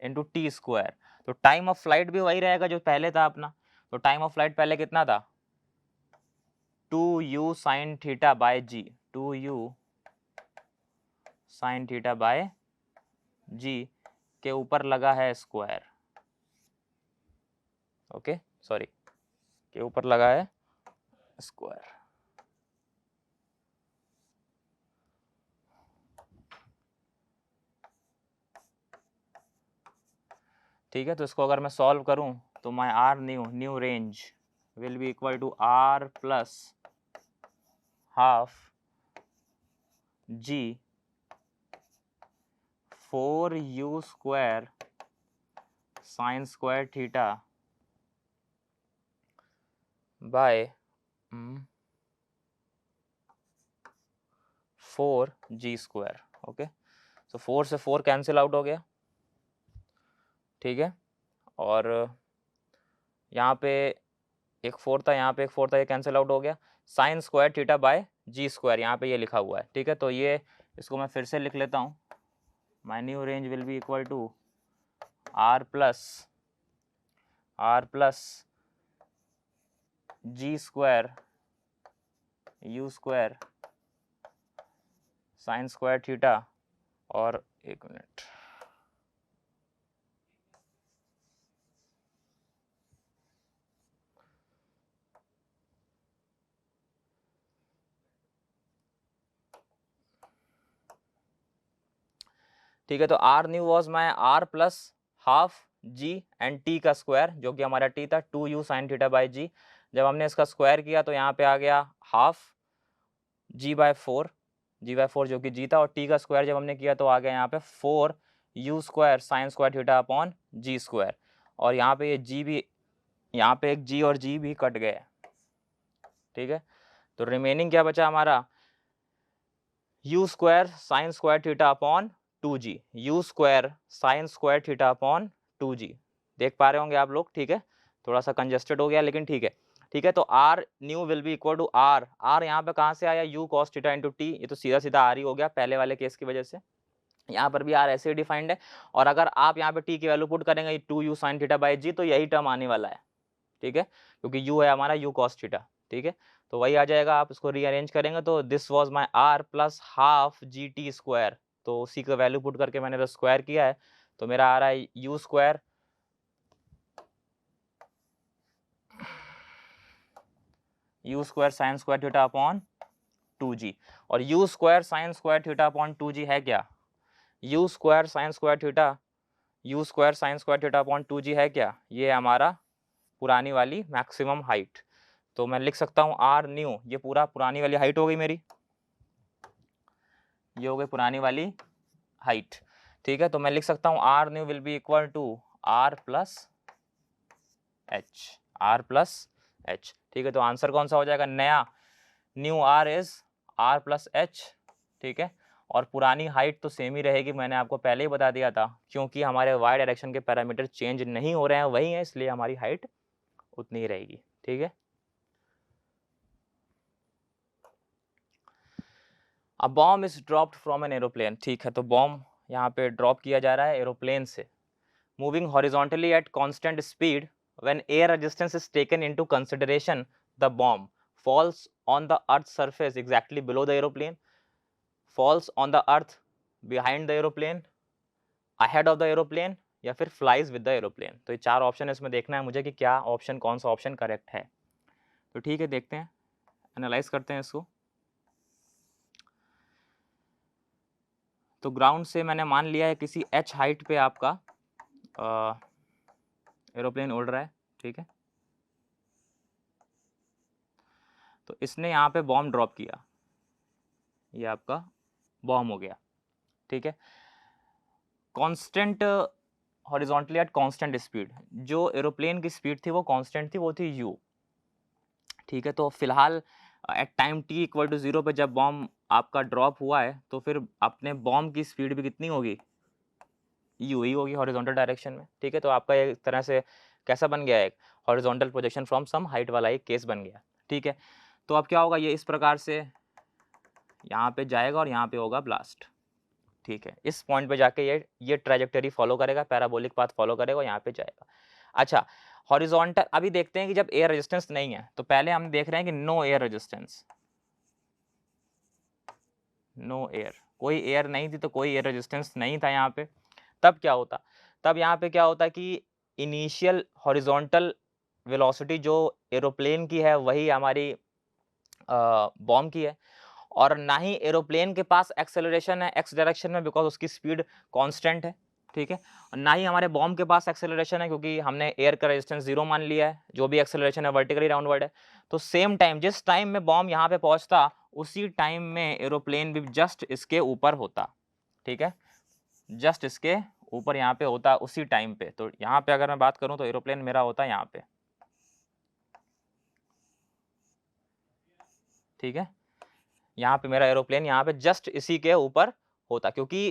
into T square. तो टाइम ऑफ फ्लाइट भी वही रहेगा जो पहले था अपना। तो टाइम ऑफ फ्लाइट पहले कितना था, 2u sine theta by g, 2u sine theta by g के ऊपर लगा है स्क्वायर, ओके सॉरी, के ऊपर लगा है स्क्वायर। ठीक है, तो इसको अगर मैं सॉल्व करूं तो my r new range will be equal to are plus half g 4u square sine square theta by 4g square. Okay, तो 4 से 4 कैंसिल आउट हो गया, ठीक है, और यहाँ पे एक 4 था, यहाँ पे एक 4 था, ये कैंसिल आउट हो गया। Sine square theta by ji square यहाँ पे ये लिखा हुआ है, ठीक है। तो ये इसको मैं फिर से लिख लेता हूँ, my new range will be equal to are plus G square you square sine square theta, और एक मिनट, ठीक है। तो R new was my R plus half G and T का स्क्वायर, जो कि हमारा टी था 2u साइन थीटा बाई जी। जब हमने इसका स्क्वायर किया तो यहाँ पे आ गया हाफ जी बाय 4, जो कि जी था, और टी का स्क्वायर जब हमने किया तो आ गया यहाँ पे 4u square sine square theta upon g square. और यहाँ पे ये जी भी, यहाँ पे एक जी और जी भी कट गए, ठीक है। तो रिमेनिंग क्या बचा हमारा, you square sine square theta upon 2g, you square sine square theta upon 2g। देख पा रहे होंगे आप लोग, ठीक है, थोड़ा सा कंजेस्टेड हो गया लेकिन ठीक है, ठीक है। तो R new will be equal to R, R यहाँ पे कहाँ से आया, U cos theta into T, ये तो सीधा सीधा आर ही हो गया पहले वाले केस की वजह से। यहाँ पर भी आर ऐसे ही डिफाइंड है, और अगर आप यहाँ पे टी की वैल्यू पुट करेंगे 2u साइन थीटा बाई जी, तो यही टर्म आने वाला है, ठीक है, क्योंकि u है हमारा u कॉस थीटा, ठीक है। तो वही आ जाएगा, आप इसको रीअरेंज करेंगे तो this was my r plus half g t square, तो उसी का वैल्यू पुट करके मैंने तो स्क्वायर किया है, तो मेरा आ रहा है u square sine square theta upon 2g, और u square sine square theta upon 2g है क्या, u square sine square theta upon 2g है क्या, ये हमारा पुरानी वाली मैक्सिमम हाइट। तो मैं लिख सकता हूँ आर न्यू, ये पूरा पुरानी वाली हाइट हो गई मेरी, ये हो गई पुरानी वाली हाइट, ठीक है। तो मैं लिख सकता हूँ R new will be equal to are plus H, ठीक है। तो आंसर कौन सा हो जाएगा, नया new R is R plus H, ठीक है। और पुरानी हाइट तो सेम ही रहेगी, मैंने आपको पहले ही बता दिया था, क्योंकि हमारे वाई डायरेक्शन के पैरामीटर चेंज नहीं हो रहे हैं, वही है, इसलिए हमारी हाइट उतनी ही रहेगी, ठीक है। A bomb is dropped from an aeroplane, ठीक है, तो बॉम्ब यहाँ पे ड्रॉप किया जा रहा है एरोप्लेन से, moving horizontally at constant speed, when air resistance is taken into consideration the bomb false on the earth surface exactly below the aeroplane, false on the earth behind the aeroplane, ahead of the aeroplane, या फिर flies with the aeroplane. तो ये 4 option है, इसमें देखना है मुझे कि क्या ऑप्शन, कौन सा ऑप्शन करेक्ट है। तो ठीक है, देखते हैं, एनालाइज करते हैं इसको। तो ग्राउंड से मैंने मान लिया है किसी h हाइट पे आपका एरोप्लेन उड़ रहा है, ठीक है। तो इसने यहाँ पे बॉम्ब ड्रॉप किया, ये आपका बॉम्ब हो गया, ठीक है। Constant horizontally at constant speed, जो एरोप्लेन की स्पीड थी वो कांस्टेंट थी, वो थी u, ठीक है। तो फिलहाल at time t equal to 0 पे जब बॉम्ब आपका ड्रॉप हुआ है, तो फिर अपने बॉम्ब की स्पीड भी कितनी होगी, u ही होगी हॉरिजॉन्टल डायरेक्शन में, ठीक है। तो आपका एक तरह से कैसा बन गया, एक horizontal projection from some height वाला एक केस बन गया, ठीक है। तो अब क्या होगा, ये इस प्रकार से यहाँ पे जाएगा और यहाँ पे होगा ब्लास्ट, ठीक है, इस पॉइंट पे जाके ये ट्रैजेक्टरी फॉलो करेगा, पैराबोलिक पाथ फॉलो करेगा, यहाँ पे जाएगा। अच्छा, हॉरिजॉन्टल अभी देखते हैं कि जब एयर रेजिस्टेंस नहीं है, तो पहले हम देख रहे हैं कि no air resistance, no air, कोई एयर नहीं थी तो कोई एयर रेजिस्टेंस नहीं था यहाँ पे। तब क्या होता, तब यहाँ पे क्या होता कि इनिशियल हॉरिजॉन्टल वेलोसिटी जो एरोप्लेन की है वही हमारी बॉम्ब की है, और ना ही एरोप्लेन के पास एक्सेलरेशन है एक्स डायरेक्शन में, बिकॉज उसकी स्पीड कांस्टेंट है, ठीक है। और ना ही हमारे बॉम्ब के पास एक्सेलरेशन है, क्योंकि हमने एयर का रेजिस्टेंस 0 मान लिया है, जो भी एक्सेलरेशन है वर्टिकली डाउनवर्ड है। तो सेम टाइम जिस टाइम में बॉम्ब यहाँ पे पहुंचता, उसी टाइम में एरोप्लेन भी जस्ट इसके ऊपर होता, ठीक है, जस्ट इसके ऊपर यहाँ पे होता उसी टाइम पे। तो यहाँ पे अगर मैं बात करूँ तो एरोप्लेन मेरा होता यहाँ पे, ठीक है, यहाँ पे मेरा एरोप्लेन यहाँ पे जस्ट इसी के ऊपर होता, क्योंकि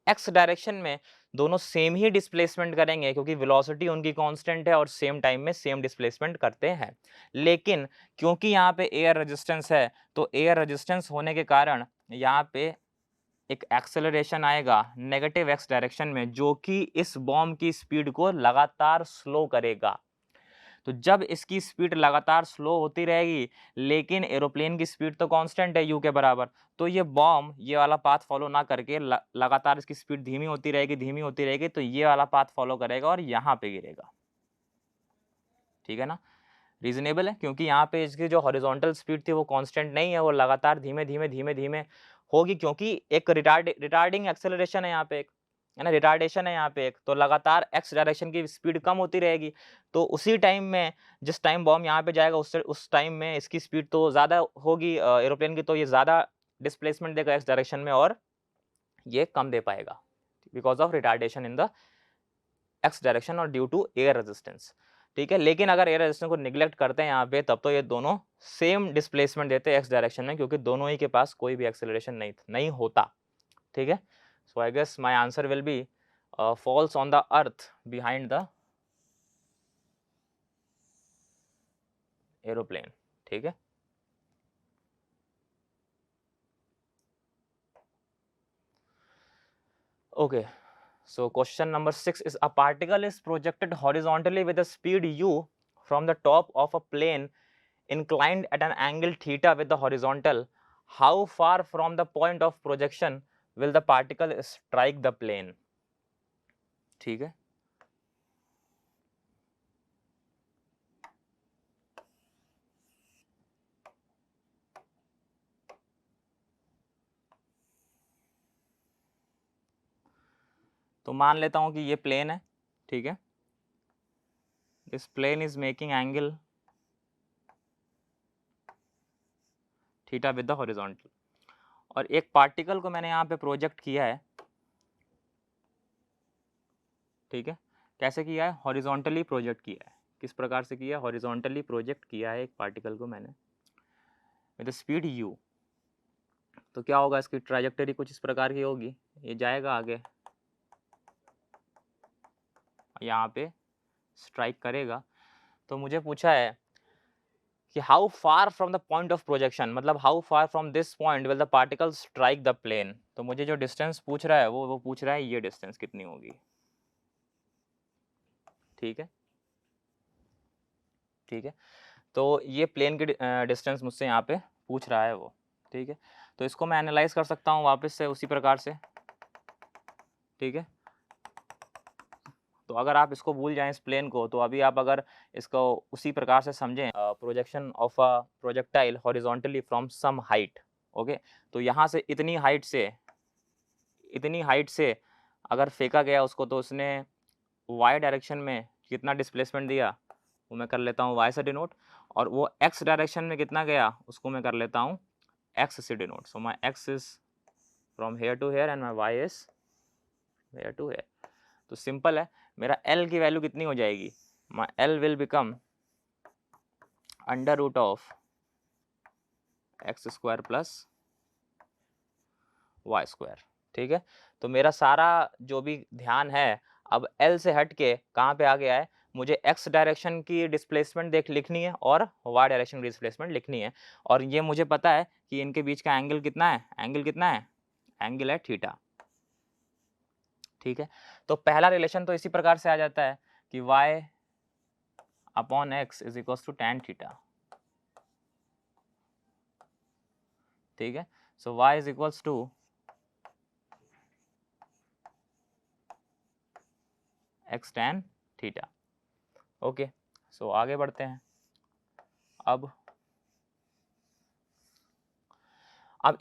एक्स डायरेक्शन में दोनों सेम ही डिस्प्लेसमेंट करेंगे, क्योंकि वेलोसिटी उनकी कांस्टेंट है और सेम टाइम में सेम डिस्प्लेसमेंट करते हैं। लेकिन क्योंकि यहाँ पे एयर रेजिस्टेंस है, तो एयर रेजिस्टेंस होने के कारण यहाँ पे एक एक्सेलरेशन आएगा नेगेटिव एक्स डायरेक्शन में, जो कि इस बॉम्ब की स्पीड को लगातार स्लो करेगा। तो जब इसकी स्पीड लगातार स्लो होती रहेगी, लेकिन एरोप्लेन की स्पीड तो कांस्टेंट है यू के बराबर, तो ये बॉम्ब ये वाला पाथ फॉलो ना करके लगातार इसकी स्पीड धीमी होती रहेगी, धीमी होती रहेगी, तो ये वाला पाथ फॉलो करेगा और यहाँ पे गिरेगा, ठीक है ना। रीजनेबल है, क्योंकि यहाँ पे इसकी जो हॉरिजॉन्टल स्पीड थी वो कांस्टेंट नहीं है, वो लगातार धीमे धीमे धीमे धीमे होगी, क्योंकि एक रिटार्डिंग एक्सेलरेशन है यहाँ पे, एक है ना, रिटार्डेशन है यहाँ पे एक, तो लगातार एक्स डायरेक्शन की स्पीड कम होती रहेगी। तो उसी टाइम में जिस टाइम बॉम्ब यहाँ पे जाएगा उस टाइम में इसकी स्पीड तो ज़्यादा होगी एरोप्लेन की, तो ये ज़्यादा डिस्प्लेसमेंट देगा एक्स डायरेक्शन में और ये कम दे पाएगा, because of retardation in the x direction और ड्यू टू एयर रेजिस्टेंस, ठीक है। लेकिन अगर एयर रेजिस्टेंस को निग्लेक्ट करते हैं यहाँ पे, तब तो ये दोनों सेम डिस्प्लेसमेंट देते हैं एक्स डायरेक्शन में, क्योंकि दोनों ही के पास कोई भी एक्सेलरेशन नहीं होता, ठीक है। So I guess my answer will be falls on the earth behind the aeroplane, ठीक है। Okay, so question number 6 is a particle is projected horizontally with a speed u from the top of a plane inclined at an angle theta with the horizontal. How far from the point of projection will the particle strike the plane? ठीक है, तो मान लेता हूं कि ये plane है, ठीक है, this plane is making angle theta with the horizontal, और एक पार्टिकल को मैंने यहाँ पे प्रोजेक्ट किया है, ठीक है। कैसे किया है? हॉरिजॉन्टली प्रोजेक्ट किया है। किस प्रकार से किया है? हॉरिजॉन्टली प्रोजेक्ट किया है एक पार्टिकल को मैंने विद स्पीड u। तो क्या होगा, इसकी ट्रैजेक्टरी कुछ इस प्रकार की होगी, ये जाएगा आगे, यहाँ पे स्ट्राइक करेगा। तो मुझे पूछा है कि how far from the point of projection, मतलब how far from this point will the particle strike the plane. तो मुझे जो डिस्टेंस पूछ रहा है वो पूछ रहा है ये डिस्टेंस कितनी होगी, ठीक है, ठीक है। तो ये प्लेन की डिस्टेंस मुझसे यहाँ पे पूछ रहा है वो, ठीक है। तो इसको मैं एनालाइज कर सकता हूँ वापस से उसी प्रकार से, ठीक है। तो अगर आप इसको भूल जाएं इस प्लेन को, तो अभी आप अगर इसको उसी प्रकार से समझें, projection of a projectile horizontally from some height, okay. तो यहाँ से इतनी हाइट से अगर फेंका गया उसको, तो उसने वाई डायरेक्शन में कितना डिस्प्लेसमेंट दिया वो मैं कर लेता हूँ वाई से डिनोट, और वो एक्स डायरेक्शन में कितना गया उसको मैं कर लेता हूँ एक्स से denote. So my X is from here to here and my Y is here to here. तो सिंपल है, मेरा एल की वैल्यू कितनी हो जाएगी, my L will become under root of x square plus Y square, ठीक है। तो मेरा सारा जो भी ध्यान है अब एल से हट के कहाँ पे आ गया है, मुझे एक्स डायरेक्शन की डिस्प्लेसमेंट लिखनी है और वाई डायरेक्शन की डिस्प्लेसमेंट लिखनी है, और ये मुझे पता है कि इनके बीच का एंगल कितना है, एंगल कितना है, एंगल है थीटा, ठीक है, तो पहला रिलेशन तो इसी प्रकार से आ जाता है कि y upon x is equal to tan theta. ठीक है, so y is equals to x tan theta. Okay, so आगे बढ़ते हैं। अब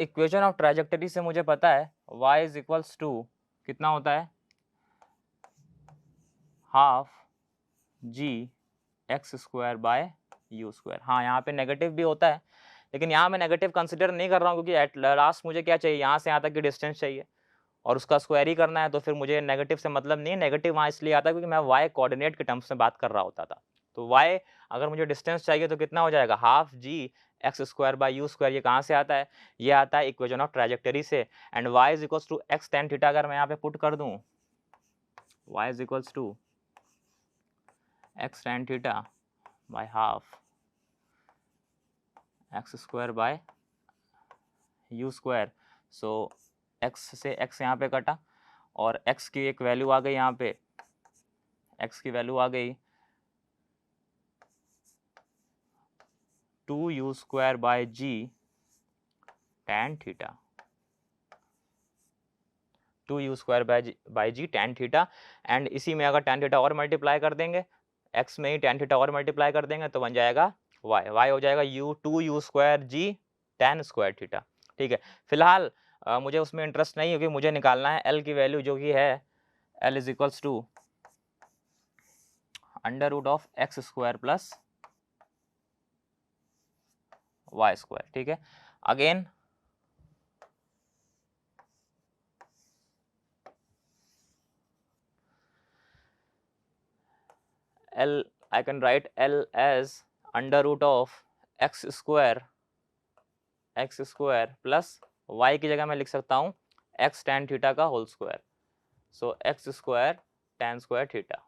इक्वेशन ऑफ ट्राजेक्टरी से मुझे पता है y इज इक्वल्स टू कितना होता है, half ji x square by you square. हाँ, यहाँ पे नेगेटिव भी होता है, लेकिन यहाँ मैं नेगेटिव कंसिडर नहीं कर रहा हूँ, क्योंकि एट लास्ट मुझे क्या चाहिए, यहाँ से यहाँ तक की डिस्टेंस चाहिए और उसका स्क्वायर ही करना है, तो फिर मुझे नेगेटिव से मतलब नहीं है। नेगेटिव वहाँ इसलिए आता है क्योंकि मैं y कोऑर्डिनेट के टर्म्स में बात कर रहा होता था। तो y अगर मुझे डिस्टेंस चाहिए तो कितना हो जाएगा, half ji x square by you square. ये कहाँ से आता है, ये आता है इक्वेशन ऑफ ट्राजेक्टरी से। And y is equals to X tan theta अगर मैं यहाँ पे पुट कर दूँ, y is equals to X tan theta by half X square by you square. So x से x यहाँ पे कटा और x की एक वैल्यू आ गई, यहाँ पे x की वैल्यू आ गई 2u square by G tan theta, 2u square by G tan theta. And इसी में अगर tan थीटा और मल्टीप्लाई कर देंगे, x में ही tan थीटा और मल्टीप्लाई कर देंगे तो बन जाएगा y हो जाएगा u 2u स्क्वायर जी tan स्क्वायर थीटा। ठीक है, फिलहाल मुझे उसमें इंटरेस्ट नहीं है, क्योंकि मुझे निकालना है l की वैल्यू, जो कि है l is equals to under root of x square plus Y square. ठीक है, again L, I can write L as under root of x square plus y की जगह मैं लिख सकता हूँ x tan थीटा का whole square. So x square tan square theta.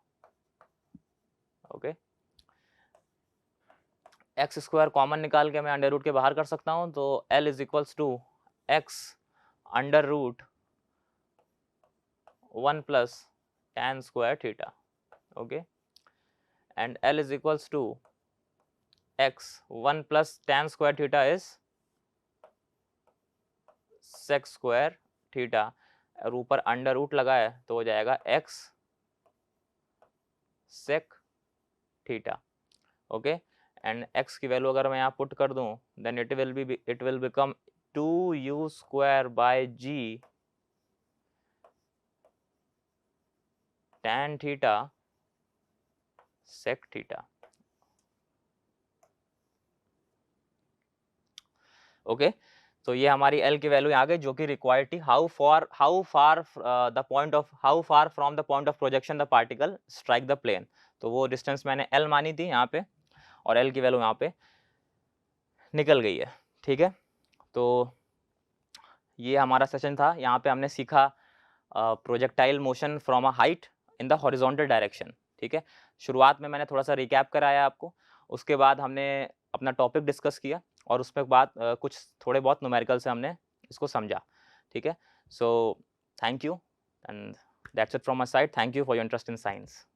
Okay, x square common निकाल के मैं अंडर रूट के बाहर कर सकता हूँ, तो L is equals to x under root 1 plus tan square theta. Okay, and L is equals to x 1 plus tan square theta is sec square theta, और ऊपर अंडर रूट लगा है तो हो जाएगा x sec theta। Okay, and x की value अगर मैं यहाँ पुट कर दूं, then it will become 2u square by g tan theta sec theta. Okay, तो ये हमारी L की वैल्यू आ गई, जो कि रिक्वायर्ड थी। How far from the point of projection the particle strike the plane, तो वो डिस्टेंस मैंने L मानी थी यहाँ पे, और L की वैल्यू यहाँ पे निकल गई है। ठीक है, तो ये हमारा सेशन था। यहाँ पे हमने सीखा projectile motion from a height in the horizontal direction. ठीक है, शुरुआत में मैंने थोड़ा सा रिकैप कराया आपको, उसके बाद हमने अपना टॉपिक डिस्कस किया और उसमें बाद कुछ थोड़े बहुत न्यूमेरिकल से हमने इसको समझा। ठीक है, so thank you and that's it from my side. Thank you for your interest in science.